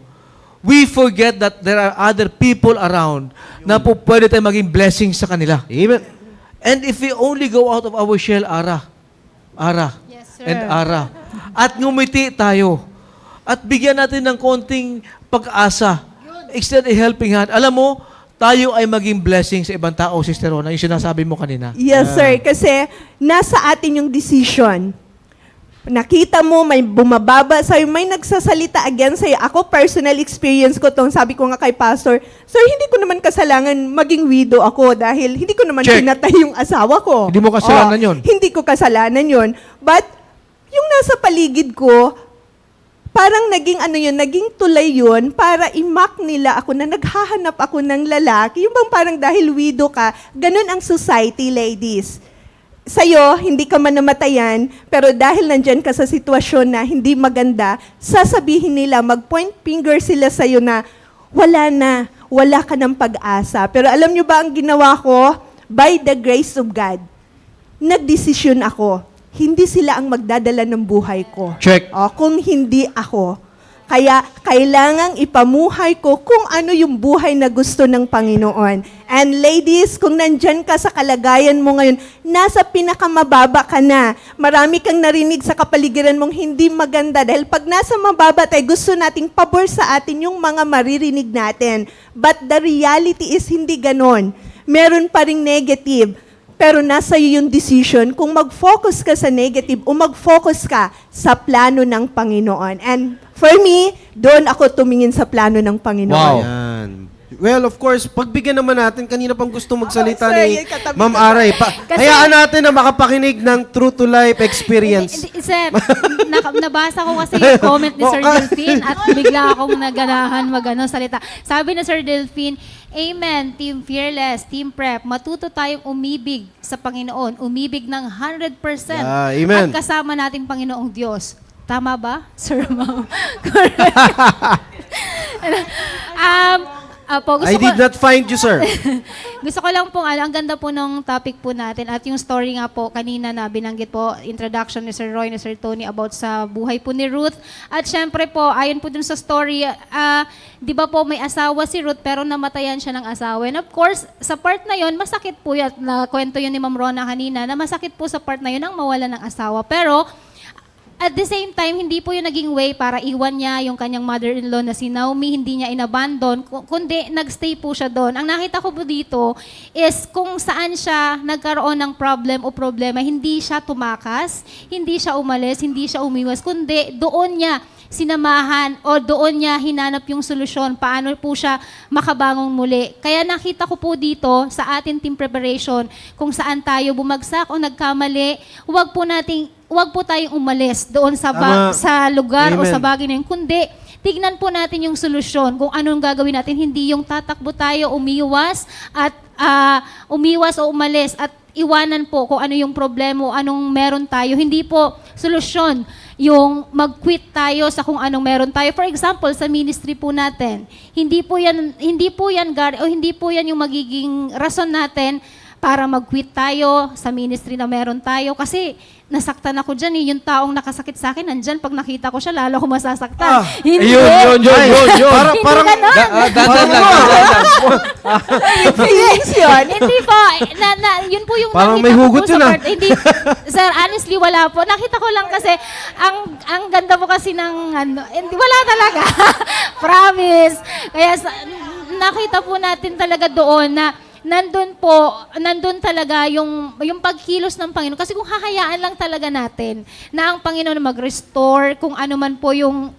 we forget that there are other people around na po pwede tayo maging blessing sa kanila. Amen. And if we only go out of our shell, Ara, Yes, sir. and Ara, at ngumiti tayo, at bigyan natin ng konting pag-asa, extend a helping hand. Alam mo, tayo ay maging blessing sa ibang tao, Sister Rona, yung sinasabi mo kanina. Yes, sir. Kasi nasa atin yung decision. Nakita mo, may bumababa sa'yo, may nagsasalita against sa'yo. Ako, personal experience ko tong sabi ko nga kay Pastor, Sir, hindi ko naman kasalanan maging widow ako dahil hindi ko naman Check. pinatay yung asawa ko. Hindi mo kasalanan yun. Hindi ko kasalanan yun. But, yung nasa paligid ko, parang naging tulay yun para i-mock nila ako na naghahanap ako ng lalaki. Yung bang parang dahil widow ka, ganun ang society, ladies. Sa'yo, hindi ka man namatayan, pero dahil nandyan ka sa sitwasyon na hindi maganda, sasabihin nila, mag-point finger sila sa'yo na wala ka ng pag-asa. Pero alam nyo ba ang ginawa ko? By the grace of God, nagdesisyon ako. Hindi sila ang magdadala ng buhay ko. Check. O, kung hindi ako. Kaya kailangang ipamuhay ko kung ano yung buhay na gusto ng Panginoon. And ladies, kung nandyan ka sa kalagayan mo ngayon, nasa pinakamababa ka na. Marami kang narinig sa kapaligiran mong hindi maganda. Dahil pag nasa mababa tayo, gusto nating pabor sa atin yung mga maririnig natin. But the reality is hindi ganon. Meron pa ring negative. Pero nasa iyo yung decision kung mag-focus ka sa negative o mag-focus ka sa plano ng Panginoon. And for me, doon ako tumingin sa plano ng Panginoon. Wow. Yan. Well, of course, pagbigyan naman natin, kanina pang gusto magsalita Oh, sir, ni yung katabi Ma'am ko. Aray. Kasi- Hayaan natin na makapakinig ng true to life experience. Sir, nabasa ko kasi yung comment ni Sir Delphine at bigla akong naganahan salita. Sabi ni Sir Delphine, Amen, Team Fearless, Team Prep, matuto tayong umibig sa Panginoon, umibig ng 100%. Yeah, amen. At kasama natin Panginoong Diyos. Tama ba, Sir Ma'am? Correct. Gusto I did not find you, sir. Gusto ko lang pong, ang ganda po ng topic po natin at yung story nga po kanina na binanggit po, introduction ni Sir Roy, ni Sir Tony about sa buhay po ni Ruth. At syempre po, ayon po dun sa story, di ba po may asawa si Ruth pero namatayan siya ng asawa. And of course, sa part na yon masakit po yan, na kwento yun ni Ma'am Rona kanina, na masakit po sa part na yun ang mawala ng asawa. Pero, at the same time, hindi po yung naging way para iwan niya yung kanyang mother-in-law na si Naomi, hindi niya inabandon, kundi nagstay po siya doon. Ang nakita ko po dito is kung saan siya nagkaroon ng problem o problema, hindi siya tumakas, hindi siya umalis, hindi siya umiwas, kundi doon niya sinamahan o doon niya hinanap yung solusyon, paano po siya makabangong muli. Kaya nakita ko po dito sa ating team preparation, kung saan tayo bumagsak o nagkamali, huwag po tayong umalis doon sa Tama. sa lugar o Amen. sa bagay na yun, kundi tignan po natin yung solusyon kung anong gagawin natin, hindi yung tatakbo tayo, umiwas o umalis at iwanan po kung ano yung problema o anong meron tayo. Hindi po solusyon yung mag-quit tayo sa kung anong meron tayo. For example, sa ministry po natin, hindi po yan yung magiging rason natin para mag-quit tayo sa ministry na meron tayo. Kasi nasaktan ako dyan yung taong nakasakit sa akin, nandyan, pag nakita ko siya, lalo ko masasaktan. Hindi. Yun. Parang, Dadan lang. Feelings yun. Hindi po. Yun po yung Parang nakita may ko hugot po sa yun, part. Hindi, sir, honestly, wala po. Nakita ko lang kasi, ang ganda po kasi ng, wala talaga. Promise. Kaya, nakita po natin talaga doon na, nandun talaga yung pagkilos ng Panginoon. Kasi kung hahayaan lang talaga natin na ang Panginoon mag-restore, kung ano man po yung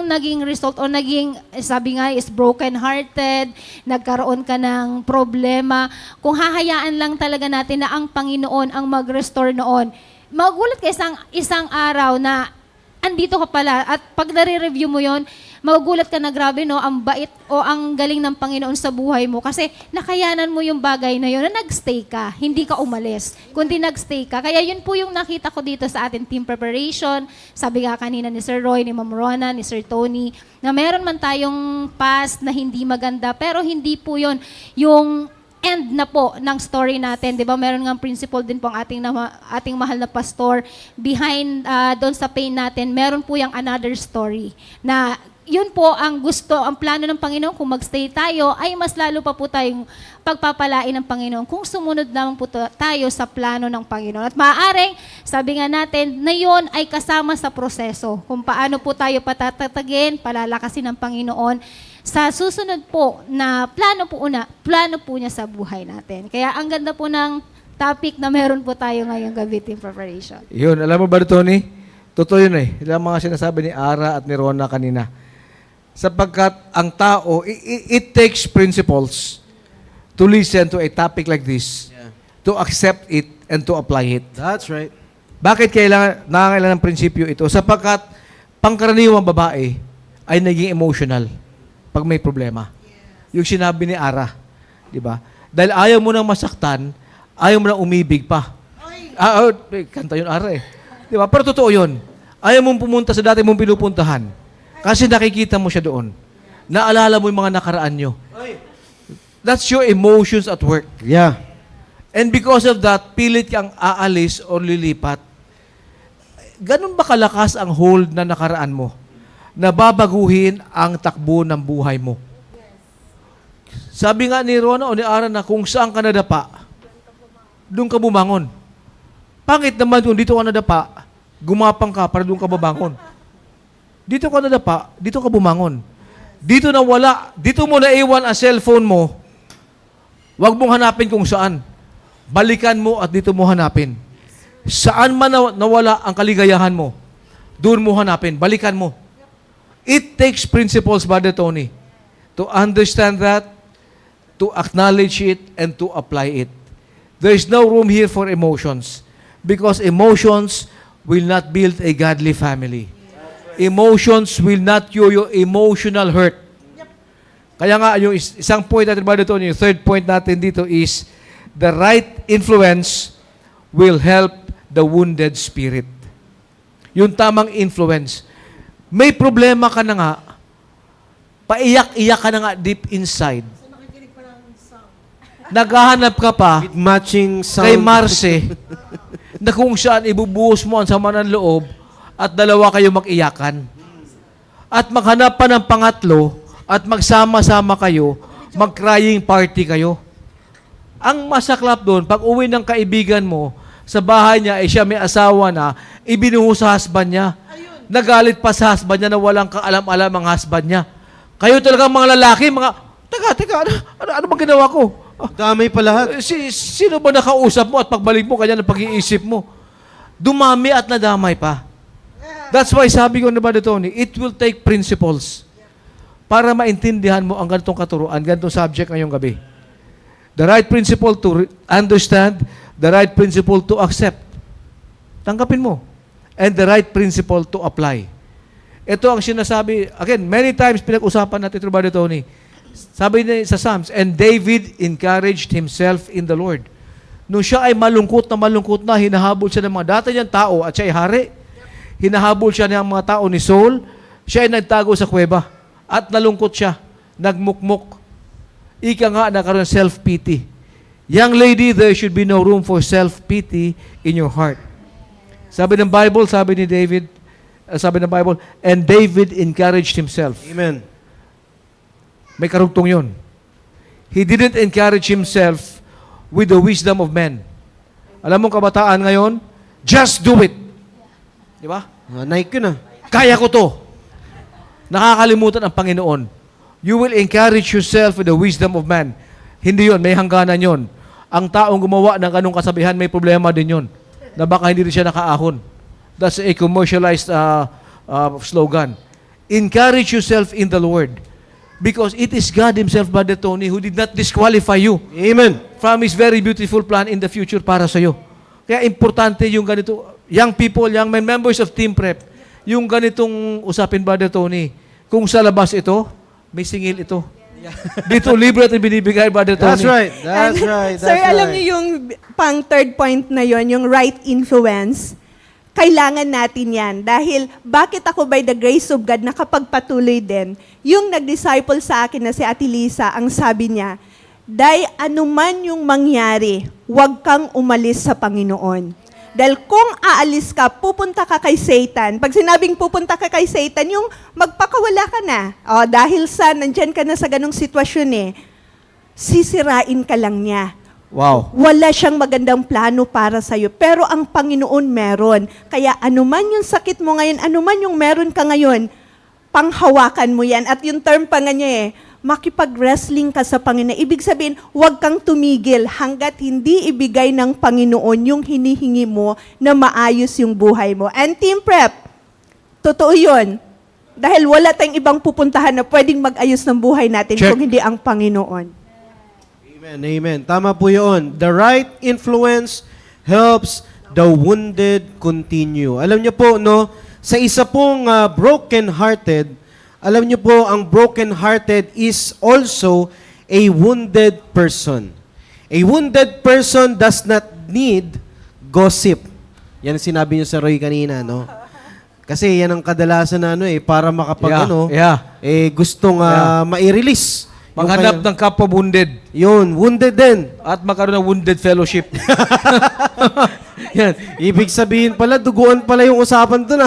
naging result o naging, sabi nga, is broken-hearted, nagkaroon ka ng problema, kung hahayaan lang talaga natin na ang Panginoon ang mag-restore noon, magugulat ka isang araw na andito ka pala at pag nare-review mo yon, magugulat ka na grabe no, ang bait o ang galing ng Panginoon sa buhay mo kasi nakayanan mo yung bagay na yun na nagstay ka, hindi ka umalis, kundi nagstay ka. Kaya yun po yung nakita ko dito sa ating team preparation. Sabi nga kanina ni Sir Roy, ni Ma'am Rona, ni Sir Tony, na meron man tayong past na hindi maganda, pero hindi po yun yung end na po ng story natin. Di ba? Meron nga principle din po ang ating mahal na pastor. Behind doon sa pain natin, meron po yung another story na yun po ang plano ng Panginoon. Kung magstay tayo, ay mas lalo pa po tayong pagpapalain ng Panginoon kung sumunod naman po tayo sa plano ng Panginoon. At maaaring, sabi nga natin, na yun ay kasama sa proseso. Kung paano po tayo patatatagin, palalakasin ng Panginoon sa susunod po na plano po niya sa buhay natin. Kaya ang ganda po ng topic na meron po tayo ngayong gabi, team preparation. Yun, alam mo ba, Tony? Totoo yun eh. Ilang mga sinasabi ni Ara at ni Rona kanina. Sapagkat ang tao, it takes principles to listen to a topic like this, to accept it and to apply it. That's right. Bakit nangangailangan ng prinsipyo ito? Sapagkat pangkaraniwang babae ay naging emotional pag may problema. Yung sinabi ni Ara, di ba? Dahil ayaw mo nang masaktan, ayaw mo nang umibig pa. Kanta yun Ara eh. Di ba? Pero totoo yun. Ayaw mong pumunta sa dati mong pinupuntahan. Kasi nakikita mo siya doon. Naalala mo yung mga nakaraan nyo. That's your emotions at work. Yeah. And because of that, pilit kang aalis o lilipat. Ganun ba kalakas ang hold na nakaraan mo? Na babaguhin ang takbo ng buhay mo. Sabi nga ni Rona o ni Ara na kung saan ka nadapa, doon ka bumangon. Pangit naman kung dito ka nadapa, gumapang ka para doon ka babangon. Dito ka nadapa, dito ka bumangon. Dito na wala, dito mo naiwan ang cellphone mo, huwag mong hanapin kung saan. Balikan mo at dito mo hanapin. Saan man nawala ang kaligayahan mo, doon mo hanapin, balikan mo. It takes principles, Brother Tony, to understand that to acknowledge it, and to apply it. There is no room here for emotions because emotions will not build a godly family. Emotions will not cure your emotional hurt. Kaya nga, yung isang point natin ba dito, yung third point natin dito is the right influence will help the wounded spirit. Yung tamang influence. May problema ka na nga, paiyak-iyak ka na nga deep inside. Naghahanap ka pa With matching sound. kay Marce na kung saan ibubuhos mo ang sama ng loob at dalawa kayo mag-iyakan. At maghanap pa ng pangatlo at magsama-sama kayo, mag-crying party kayo. Ang masaklap doon, pag uwi ng kaibigan mo, sa bahay niya, siya may asawa na, ibinuhos sa husband niya. Nagalit pa sa husband niya na walang kaalam-alam ang husband niya. Kayo talagang mga lalaki, teka, ano bang ginawa ko? Damay pa lahat. Sino ba nakausap mo at pagbalik mo, kanya ng pag-iisip mo? Dumami at nadamay pa. That's why sabi ko na ba Tony, it will take principles para maintindihan mo ang ganitong katuruan, ganitong subject ngayong gabi. The right principle to understand, the right principle to accept. Tanggapin mo. And the right principle to apply. Ito ang sinasabi, again, many times pinag-usapan natin ito ba Tony? Sabi niya sa Psalms, and David encouraged himself in the Lord. Nung siya ay malungkot na, hinahabol siya ng mga dati niyang tao at siya ay hari. Hinahabol siya ng mga tao ni Saul. Siya ay nagtago sa kuweba. At nalungkot siya. Nagmukmuk. Ika nga, nagkaroon ng self-pity. Young lady, there should be no room for self-pity in your heart. Sabi ng Bible, and David encouraged himself. Amen. May karugtong yun. He didn't encourage himself with the wisdom of men. Alam mo kabataan ngayon, just do it. Di ba? Nike yun ah. Kaya ko to. Nakakalimutan ang Panginoon. You will encourage yourself with the wisdom of man. Hindi yon, may hangganan yon. Ang taong gumawa ng ganung kasabihan, may problema din yon. Na baka hindi rin siya nakaahon. That's a commercialized slogan. Encourage yourself in the Lord. Because it is God Himself, Brother Tony, who did not disqualify you Amen. from His very beautiful plan in the future para sa iyo. Kaya importante yung ganito, young people, young men, members of Team Prep, yung ganitong usapin, Brother Tony, kung sa labas ito, may singil ito. Dito, libre at binibigay, Brother Tony. That's right. That's right. That's Sir, right. alam niyo yung pang third point na yon, yung right influence, kailangan natin yan. Dahil bakit ako by the grace of God nakapagpatuloy din, yung nag-disciple sa akin na si Ate Lisa, ang sabi niya, Day, anuman yung mangyari, huwag kang umalis sa Panginoon. Dahil kung aalis ka, pupunta ka kay Satan. Pag sinabing pupunta ka kay Satan, yung magpakawala ka na. O, dahil nandyan ka na sa ganong sitwasyon sisirain ka lang niya. Wow. Wala siyang magandang plano para sa'yo. Pero ang Panginoon meron. Kaya anuman yung sakit mo ngayon, anuman yung meron ka ngayon, panghawakan mo yan. At yung term pa nga niya makipag-wrestling ka sa Panginoon. Ibig sabihin, huwag kang tumigil hanggat hindi ibigay ng Panginoon yung hinihingi mo na maayos yung buhay mo. And Team Prep, totoo yun. Dahil wala tayong ibang pupuntahan na pwedeng mag-ayos ng buhay natin Check. kung hindi ang Panginoon. Amen, amen. Tama po yun. The right influence helps the wounded continue. Alam niyo po, no, sa isa pong broken-hearted, alam niyo po, ang broken-hearted is also a wounded person. A wounded person does not need gossip. Yan ang sinabi niyo sa Roy kanina, no? Kasi yan ang kadalasan na para makapag gustong mai-release. Maghanap ng kapwa wounded. Yun, wounded din. At magkaroon ng wounded fellowship. Yan. Ibig sabihin pala, duguan pala yung usapan doon.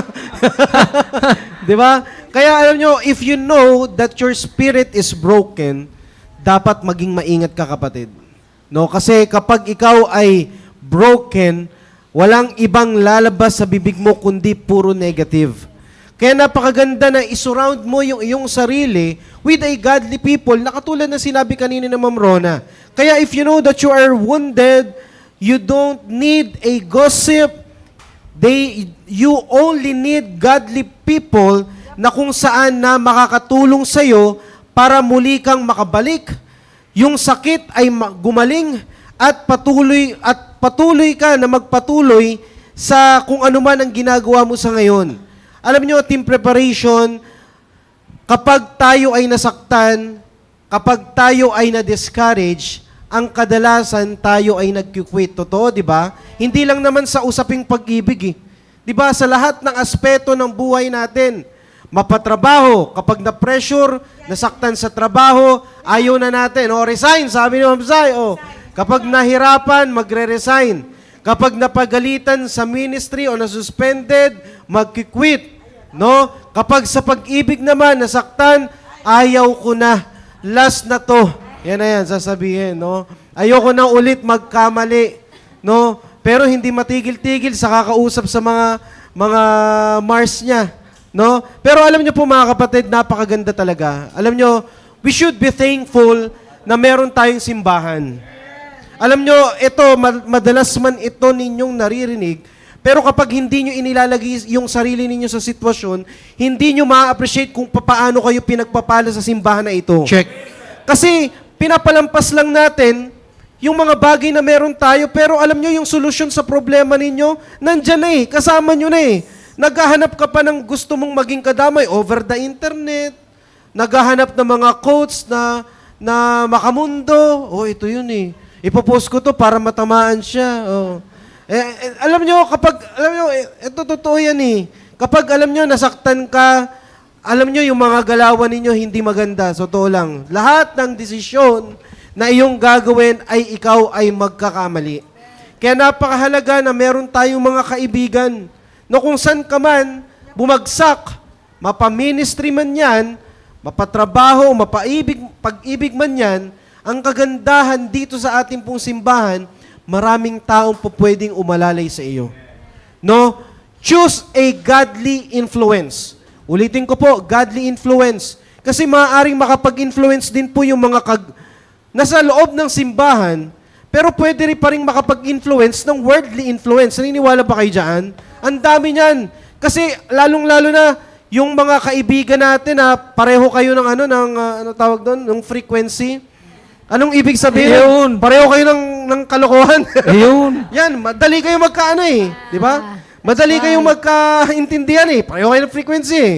Di ba? Kaya alam nyo, if you know that your spirit is broken, dapat maging maingat ka, kapatid. No? Kasi kapag ikaw ay broken, walang ibang lalabas sa bibig mo kundi puro negative. Kaya napakaganda na isurround mo yung iyong sarili with a godly people na katulad na sinabi kanina ng Ma'am Rona. Kaya if you know that you are wounded, you don't need a gossip. You only need godly people na kung saan na makakatulong sa'yo para muli kang makabalik yung sakit ay gumaling at patuloy ka na magpatuloy sa kung ano man ang ginagawa mo sa ngayon. Alam nyo, team preparation, kapag tayo ay nasaktan, kapag tayo ay na-discourage, ang kadalasan tayo ay nag-quit. Totoo, di ba? Hindi lang naman sa usaping pag-ibig eh. Di ba? Sa lahat ng aspeto ng buhay natin, mapatrabaho, kapag na-pressure, nasaktan sa trabaho, ayaw na natin. O, resign, sabi ni Ma'am Sai. O, kapag nahirapan, magre-resign. Kapag napagalitan sa ministry o na-suspended, mag-quit. No? Kapag sa pag-ibig naman, nasaktan, ayaw ko na. Last na to. Yan na yan, sasabihin, no? Ayoko na ulit magkamali, no? Pero hindi matigil-tigil sa kakausap sa mga Mars niya, no? Pero alam niyo po mga kapatid, napakaganda talaga. Alam niyo, we should be thankful na meron tayong simbahan. Alam niyo, ito, madalas man ito ninyong naririnig, pero kapag hindi nyo inilalagay yung sarili ninyo sa sitwasyon, hindi nyo ma-appreciate kung paano kayo pinagpapala sa simbahan na ito. Check. Kasi pinapalampas lang natin yung mga bagay na meron tayo, pero alam nyo yung solusyon sa problema ninyo, nandyan na eh, kasama nyo na eh. Naghahanap ka pa ng gusto mong maging kadamay over the internet, naghahanap ng mga quotes na makamundo, ito yun eh. Ipopost ko to para matamaan siya. Alam nyo, ito totoo yan eh. Kapag alam nyo, nasaktan ka, alam nyo, yung mga galawan ninyo hindi maganda. So, totoo lang. Lahat ng desisyon na iyong gagawin ay ikaw ay magkakamali. Kaya napakahalaga na meron tayong mga kaibigan na kung saan ka man bumagsak, mapaministry man yan, mapatrabaho, pag-ibig man yan, ang kagandahan dito sa ating pong simbahan, maraming taong po pwedeng umalalay sa iyo. No? Choose a godly influence. Ulitin ko po, godly influence. Kasi maaaring makapag-influence din po yung mga nasa loob ng simbahan, pero pwede rin pa rin makapag-influence ng worldly influence. Naniniwala ba kayo dyan? Ang dami niyan. Kasi lalong-lalo na yung mga kaibigan natin na pareho kayo ng ano tawag doon, ng frequency. Anong ibig sabihin? Ayun. Pareho kayo ng kalokohan. Ayun. Yan, madali kayo magkaano eh. Di ba? Madali kayong magkaintindihan eh. Pareho kayo ng frequency eh.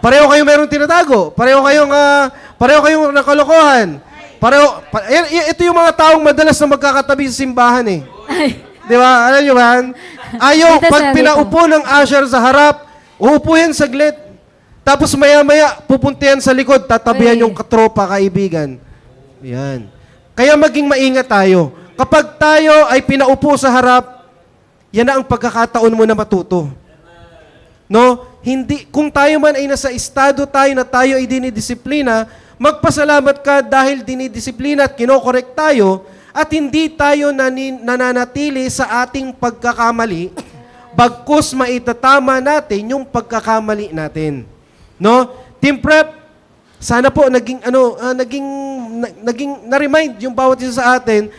Pareho kayong merong tinatago. Pareho kayong nakalokohan. Ito yung mga taong madalas na magkakatabi sa simbahan eh. Di ba? Alam nyo ba? Ayaw, Dito, pag sir, pinaupo ng usher sa harap, uupo yan saglit. Tapos maya-maya, pupuntihan sa likod, tatabihan Uy. yung katropa, kaibigan. Yan. Kaya maging maingat tayo. Kapag tayo ay pinaupo sa harap, yan na ang pagkakataon mo na matuto. No? Hindi, kung tayo man ay nasa estado tayo na tayo ay dinidisiplina, magpasalamat ka dahil dinidisiplina at kinokorek tayo at hindi tayo nananatili sa ating pagkakamali bagkus maitatama natin yung pagkakamali natin. No? Team Prep, sana po naging na-remind yung bawat isa sa atin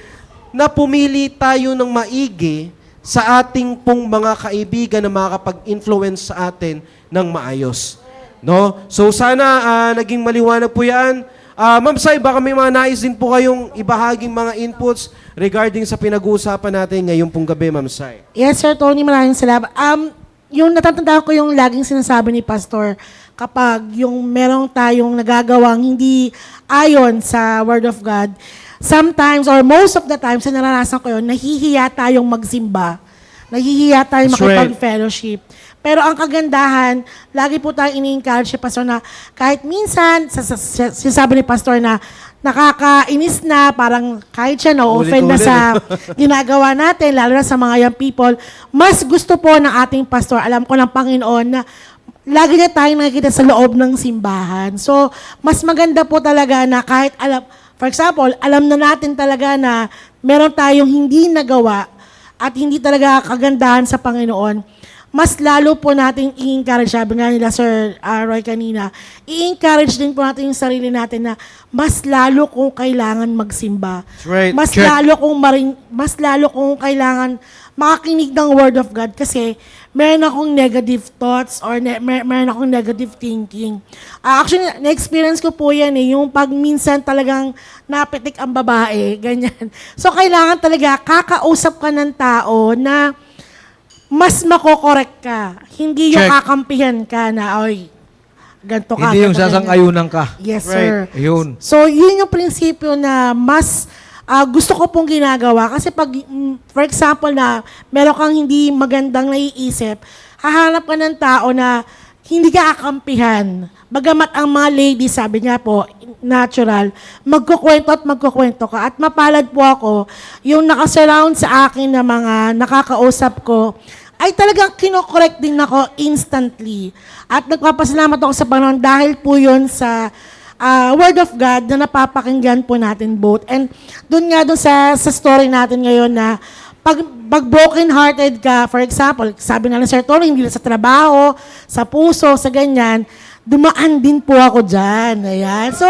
na pumili tayo ng maigi sa ating pong mga kaibigan na makakapag-influence sa atin ng maayos. No? So sana naging maliwanag po yan. Ma'am Sai, baka may mga nais din po kayong ibahaging mga inputs regarding sa pinag-uusapan natin ngayong pong gabi, Ma'am Sai. Yes, Sir Tony, maraming salamat. Yung natatandaan ko yung laging sinasabi ni Pastor, kapag yung merong tayong nagagawang hindi ayon sa Word of God, sometimes or most of the times, sa naranasan ko yun, nahihiya tayong magsimba. Nahihiya tayong That's right. makipag-fellowship. Pero ang kagandahan, lagi po tayong ini-encourage si Pastor na kahit minsan, sinasabi ni Pastor na nakakainis na, parang kahit siya na-offend na sa ginagawa natin, lalo na sa mga young people, mas gusto po ng ating pastor, alam ko ng Panginoon, na lagi na tayong nakikita sa loob ng simbahan. So, mas maganda po talaga na kahit for example, alam na natin talaga na meron tayong hindi nagawa at hindi talaga kagandahan sa Panginoon, mas lalo po nating i-encourage, sabi nga nila Sir Roy kanina, i-encourage din po natin yung sarili natin na mas lalo kung kailangan magsimba. That's right. Mas Check. mas lalo kung kailangan makakinig ng Word of God kasi meron akong negative thoughts or meron akong negative thinking. Actually, na-experience ko po yan yung pag minsan talagang napitik ang babae, ganyan. So, kailangan talaga kakausap ka ng tao na mas makokorek ka. Hindi yung Check. kakampihan ka na, oy, ganito ka. Hindi yung ganito, ganyan." sasang-ayunan ka. Yes, Right. sir. Ayun. So, yun yung prinsipyo na mas gusto ko pong ginagawa. Kasi pag, for example na meron kang hindi magandang naiisip, hahanap ka ng tao na hindi ka akampihan. Bagamat ang mga ladies, sabi nga po, natural, magkukwento ka. At mapalad po ako, yung nakasurround sa akin na mga nakakausap ko, ay talagang kinokorek din ako instantly. At nagpapasalamat ako sa Panginoon dahil po yun sa Word of God na napapakinggan po natin both. And doon sa story natin ngayon na pag broken-hearted ka, for example, sabi nga ng Sir Tony, hindi lang sa trabaho, sa puso, sa ganyan, dumaan din po ako dyan. Ayan. So,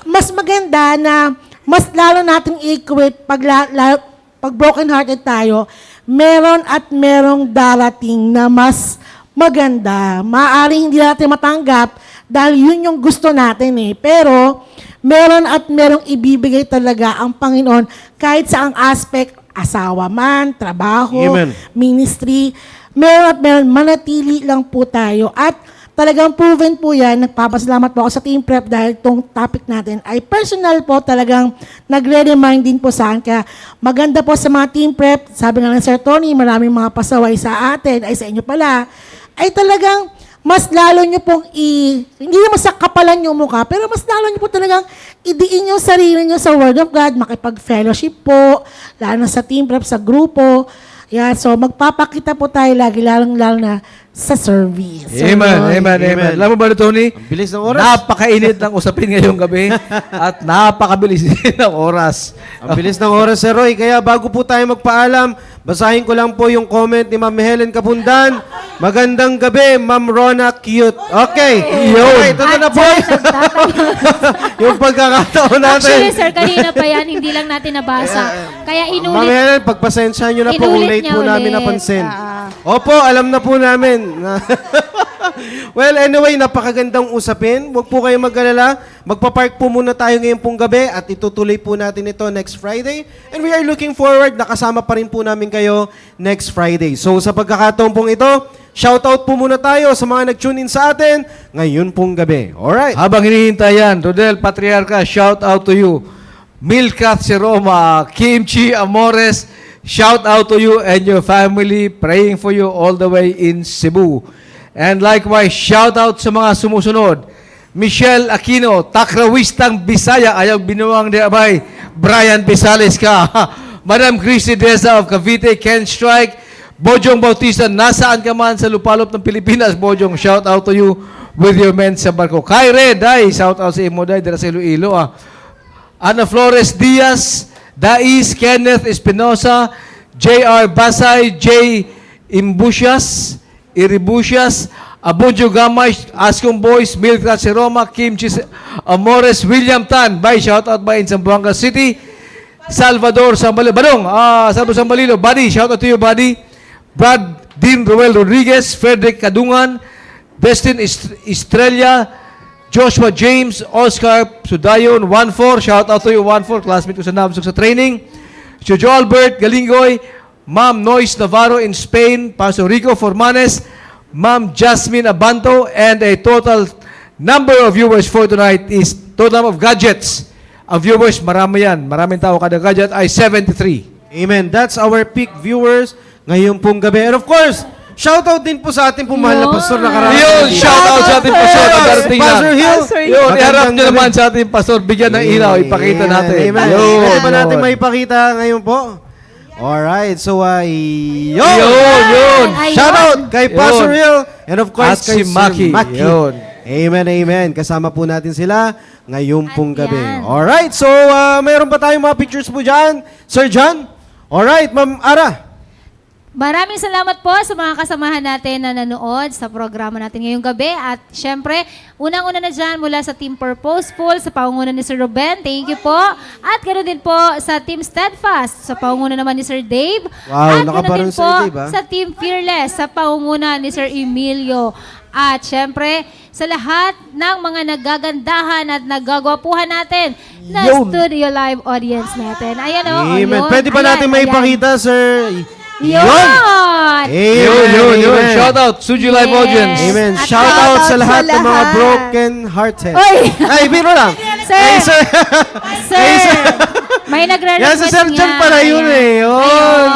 mas maganda na mas lalo natin i-equate pag broken-hearted tayo, meron at merong darating na mas maganda. Maaaring hindi natin matanggap dahil yun yung gusto natin Pero, meron at merong ibibigay talaga ang Panginoon kahit sa ang aspect, asawa man, trabaho, Amen. ministry, meron at meron, manatili lang po tayo. At talagang proven po yan, nagpapasalamat po ako sa Team Prep dahil itong topic natin ay personal po, talagang nagre-remind din po sa akin. Kaya maganda po sa mga Team Prep, sabi nga ng Sir Tony, maraming mga pasaway sa atin, ay sa inyo pala, ay talagang mas lalo nyo pong hindi naman sa kapalan yung mukha, pero mas lalo nyo po talagang idiin yung sarili nyo sa Word of God, makipag-fellowship po, lalo na sa Team Prep, sa grupo. Yan, so magpapakita po tayo lagi, lalo na sa service. Amen, amen, amen. Amen. Alam mo ba, Tony? Ang bilis ng oras. Napakainit ng usapin ngayong gabi at napakabilis din ng oras. Ang bilis ng oras, Sir Roy. Kaya bago po tayo magpaalam, basahin ko lang po yung comment ni Ma'am Helen Kapundan. Magandang gabi, Ma'am Rona Cute. Okay. Yun. Ito na po. Yung pagkakataon natin. Actually, sir, kanina pa yan, hindi lang natin nabasa. Kaya Ma'am inulit. Helen, pagpasensya nyo na po kung Inulit late niya po namin ulit. napansin. Opo, alam na po namin. Well, anyway, napakagandang usapin. Huwag po kayong mag-alala. Magpa-park po muna tayo ngayon pong gabi at itutuloy po natin ito next Friday. And we are looking forward, nakasama pa rin po namin kayo next Friday. So sa pagkakataon pong ito, shoutout po muna tayo sa mga nag-tune in sa atin ngayon pong gabi. Alright. Habang hinihintay yan, Rodel Patriarca, shout out to you. Milkat si Roma, Kimchi Amores, shout out to you and your family, praying for you all the way in Cebu. And likewise, shout out sa mga sumusunod. Michelle Aquino, Takrawistang Bisaya, ayaw binuwang di abay, Brian Bisales ka. Madam Christy Deza of Cavite, Ken Strike, Bojong Bautista, nasaan ka man sa lupalop ng Pilipinas, Bojong, shout out to you with your men sa barko. Kyre, Day, shout out sa imo, Day, dira sa Iloilo, Ana Flores Diaz, Dais, Kenneth Espinosa, J.R. Basay, J. Imbusias, Iribusias, Abunjo Gamay, Ascom Boys, Milka Roma, Kim Chis Amores, William Tan, by shout out by in Zamboanga City, Salvador Sambalilo, Badong, Salvador Sambalilo, buddy, shout out to you, buddy. Brad Dean Roel Rodriguez, Frederick Kadungan, Destin Estrella, Joshua James, Oscar Sudayon, 1-4, shout out to you, 1-4, classmate ko sa Nabsog sa training. Jojo Albert Galingoy, Ma'am Noyce Navarro in Spain, Pastor Rico Formanes, Ma'am Jasmine Abanto, and a total number of viewers for tonight is total of gadgets. Ang viewers, marami yan. Maraming tao kada gadget ay 73. Amen. That's our peak viewers ngayon pong gabi. And of course, shoutout din po sa ating pumahal na pastor na karami. Yun, shout out sa ating pastor na darating na. Pastor Hill. Yun, iharap nyo Magandang naman gabi. sa ating pastor. Bigyan ng ilaw, ipakita natin. Amen. Yun, Pwede ba natin yun. maipakita ngayon po? Alright, so yun! Yun. Ayun. Shoutout kay Yun. Pastor Hill and of course At kay si Sir Maki. Maki. Yun. Amen, amen. Kasama po natin sila ngayong pong gabi. yan. Alright, so mayroon pa tayong mga pictures po dyan. Sir John? Alright, Ma'am Ara. Maraming salamat po sa mga kasamahan natin na nanood sa programa natin ngayong gabi. At syempre, unang-una na dyan mula sa Team Purposeful, sa pangunguna ni Sir Ruben, thank you po. At ganoon din po sa Team Steadfast, sa pangunguna naman ni Sir Dave. Wow, at nakaparang ganoon din Sir po Dave, ah. sa Team Fearless, sa pangunguna ni Sir Emilio. At syempre, sa lahat ng mga nagagandahan at nagagwapuhan natin na Yun. studio live audience natin. Ayan o. Amen. Pwede ba natin maipakita, sir? Yun! Amen. Yun. Amen. Shout out, Suji Live Yes. Audience. Amen. At Shout out sa lahat ng mga lahat. broken hearted. Oy! Ay, biro lang. Sir! Ay, sir. Sir, may Yan nagre-request si Sir John pala yun eh. Yun.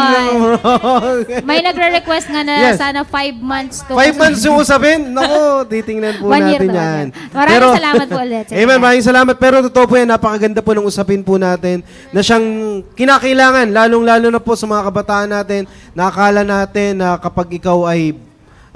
May nagre-request nga na Yes. sana 5 months to. 5 months yung usapin. Naku, titingnan po 1 year natin to, 1 yan. year. Maraming salamat po ulit, Sir. Amen, maraming salamat. Pero totoo po yan, napakaganda po ng usapin po natin na siyang kinakailangan, lalong-lalo na po sa mga kabataan natin, nakakala natin na kapag ikaw ay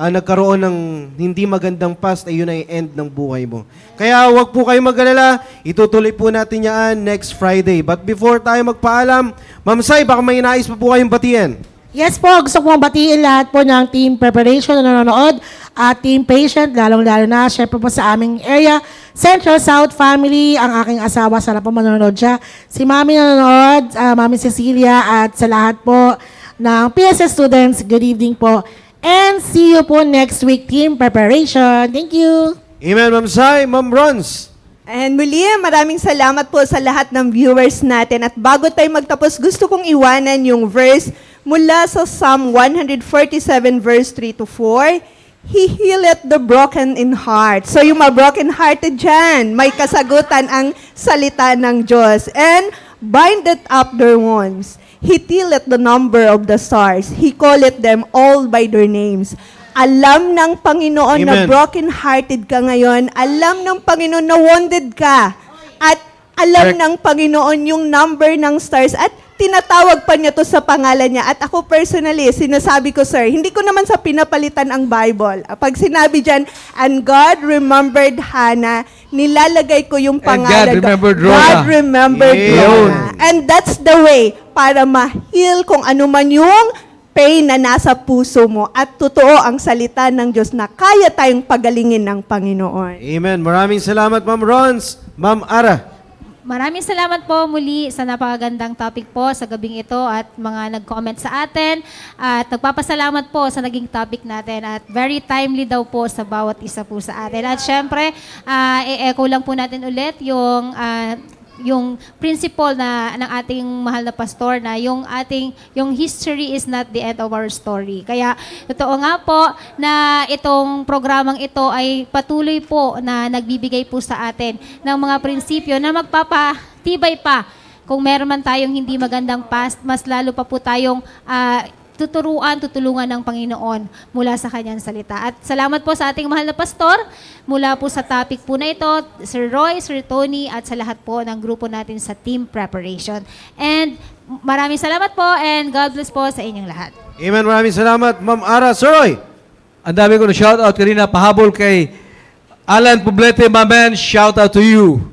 nagkaroon ng hindi magandang past, ay yun ay end ng buhay mo. Kaya wag po kayo mag-alala, itutuloy po natin yan next Friday. But before tayo magpaalam, Ma'am Sai, baka may nais pa po kayong batiyan. Yes po, gusto kong batiin lahat po ng Team Preparation na nanonood at Team Patient, lalong-lalo na, syempre po sa aming area, Central South Family, ang aking asawa, sana po manonood siya. Si Mami nanonood, Mami Cecilia, at sa lahat po ng PSS students, good evening po. And see you po next week, Team Preparation. Thank you. Amen, Ma'am Sai. Ma'am Rons. And muli, maraming salamat po sa lahat ng viewers natin. At bago tayo magtapos, gusto kong iwanan yung verse mula sa Psalm 147 verse 3 to 4. He healeth the broken in heart. So yung mga broken-hearted dyan, may kasagutan ang salita ng Diyos. And bindeth up their wounds. He tilleth the number of the stars. He calleth them all by their names. Alam ng Panginoon na Amen. broken-hearted ka ngayon. Alam ng Panginoon na wounded ka. At alam Correct. ng Panginoon yung number ng stars. At tinatawag pa niya to sa pangalan niya. At ako personally, sinasabi ko, sir, hindi ko naman sa pinapalitan ang Bible. Pag sinabi dyan, and God remembered Hannah, nilalagay ko yung And pangalan. God remembered Rona. God remembered Yun. Rona. And that's the way para ma-heal kung ano man yung pain na nasa puso mo. At totoo ang salita ng Diyos na kaya tayong pagalingin ng Panginoon. Amen. Maraming salamat, Ma'am Rons. Ma'am Ara. Maraming salamat po muli sa napakagandang topic po sa gabing ito at mga nag-comment sa atin. At nagpapasalamat po sa naging topic natin at very timely daw po sa bawat isa po sa atin. At syempre, i-echo lang po natin ulit yung principle na ng ating mahal na pastor na yung history is not the end of our story. Kaya totoo nga po na itong programang ito ay patuloy po na nagbibigay po sa atin ng mga prinsipyo na magpapatibay pa kung meron man tayong hindi magandang past, mas lalo pa po tayong tutulungan ng Panginoon mula sa kanyang salita. At salamat po sa ating mahal na pastor, mula po sa topic po na ito, Sir Roy, Sir Tony, at sa lahat po ng grupo natin sa Team Preparation. And maraming salamat po and God bless po sa inyong lahat. Amen. Maraming salamat, Ma'am Ara. Sir Roy. Ang dami ko na shout out kanina, pahabol kay Alan Poblete, my man, shout out to you.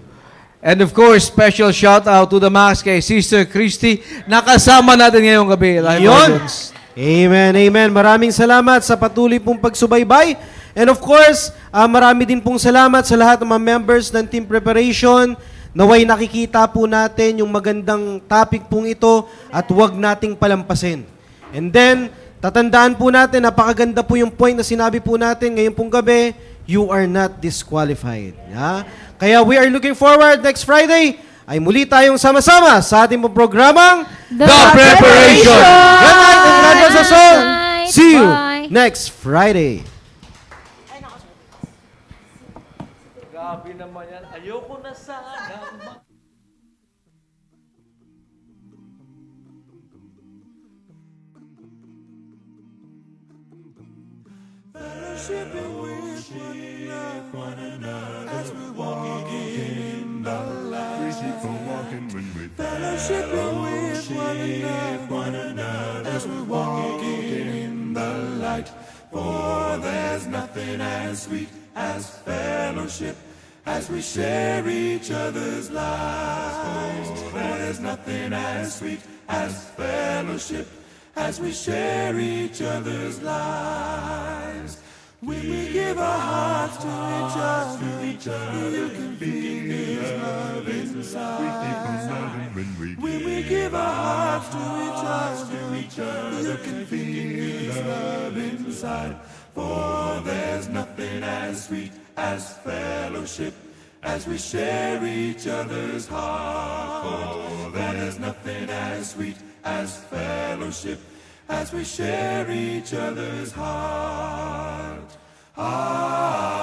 And of course, special shout out to the max kay Sister Christy, nakasama natin ngayong gabi. Live Yun. audience. Amen, amen. Maraming salamat sa patuloy pong pagsubaybay. And of course, marami din pong salamat sa lahat ng mga members ng Team Preparation. Naway nakikita po natin yung magandang topic pong ito at huwag nating palampasin. And then, tatandaan po natin, napakaganda po yung point na sinabi po natin ngayon pong gabi, you are not disqualified. Yeah? Kaya we are looking forward next Friday ay muli tayong sama-sama sa ating programang The Preparation. Good night and God bless us all. Good night. See you Bye. next Friday. Grabe naman yan. Ayoko na sana. Fellowship with one another as we walk in the light. For there's nothing as sweet as fellowship as we share each other's lives. For there's nothing as sweet as fellowship as we share each other's lives. When we give our hearts to each other, you can feel His love inside. When we give our hearts to each other, you can feel His love inside. For there's nothing as sweet as fellowship, as we share each other's heart. For there's nothing as sweet as fellowship, as we share each other's heart. Ah.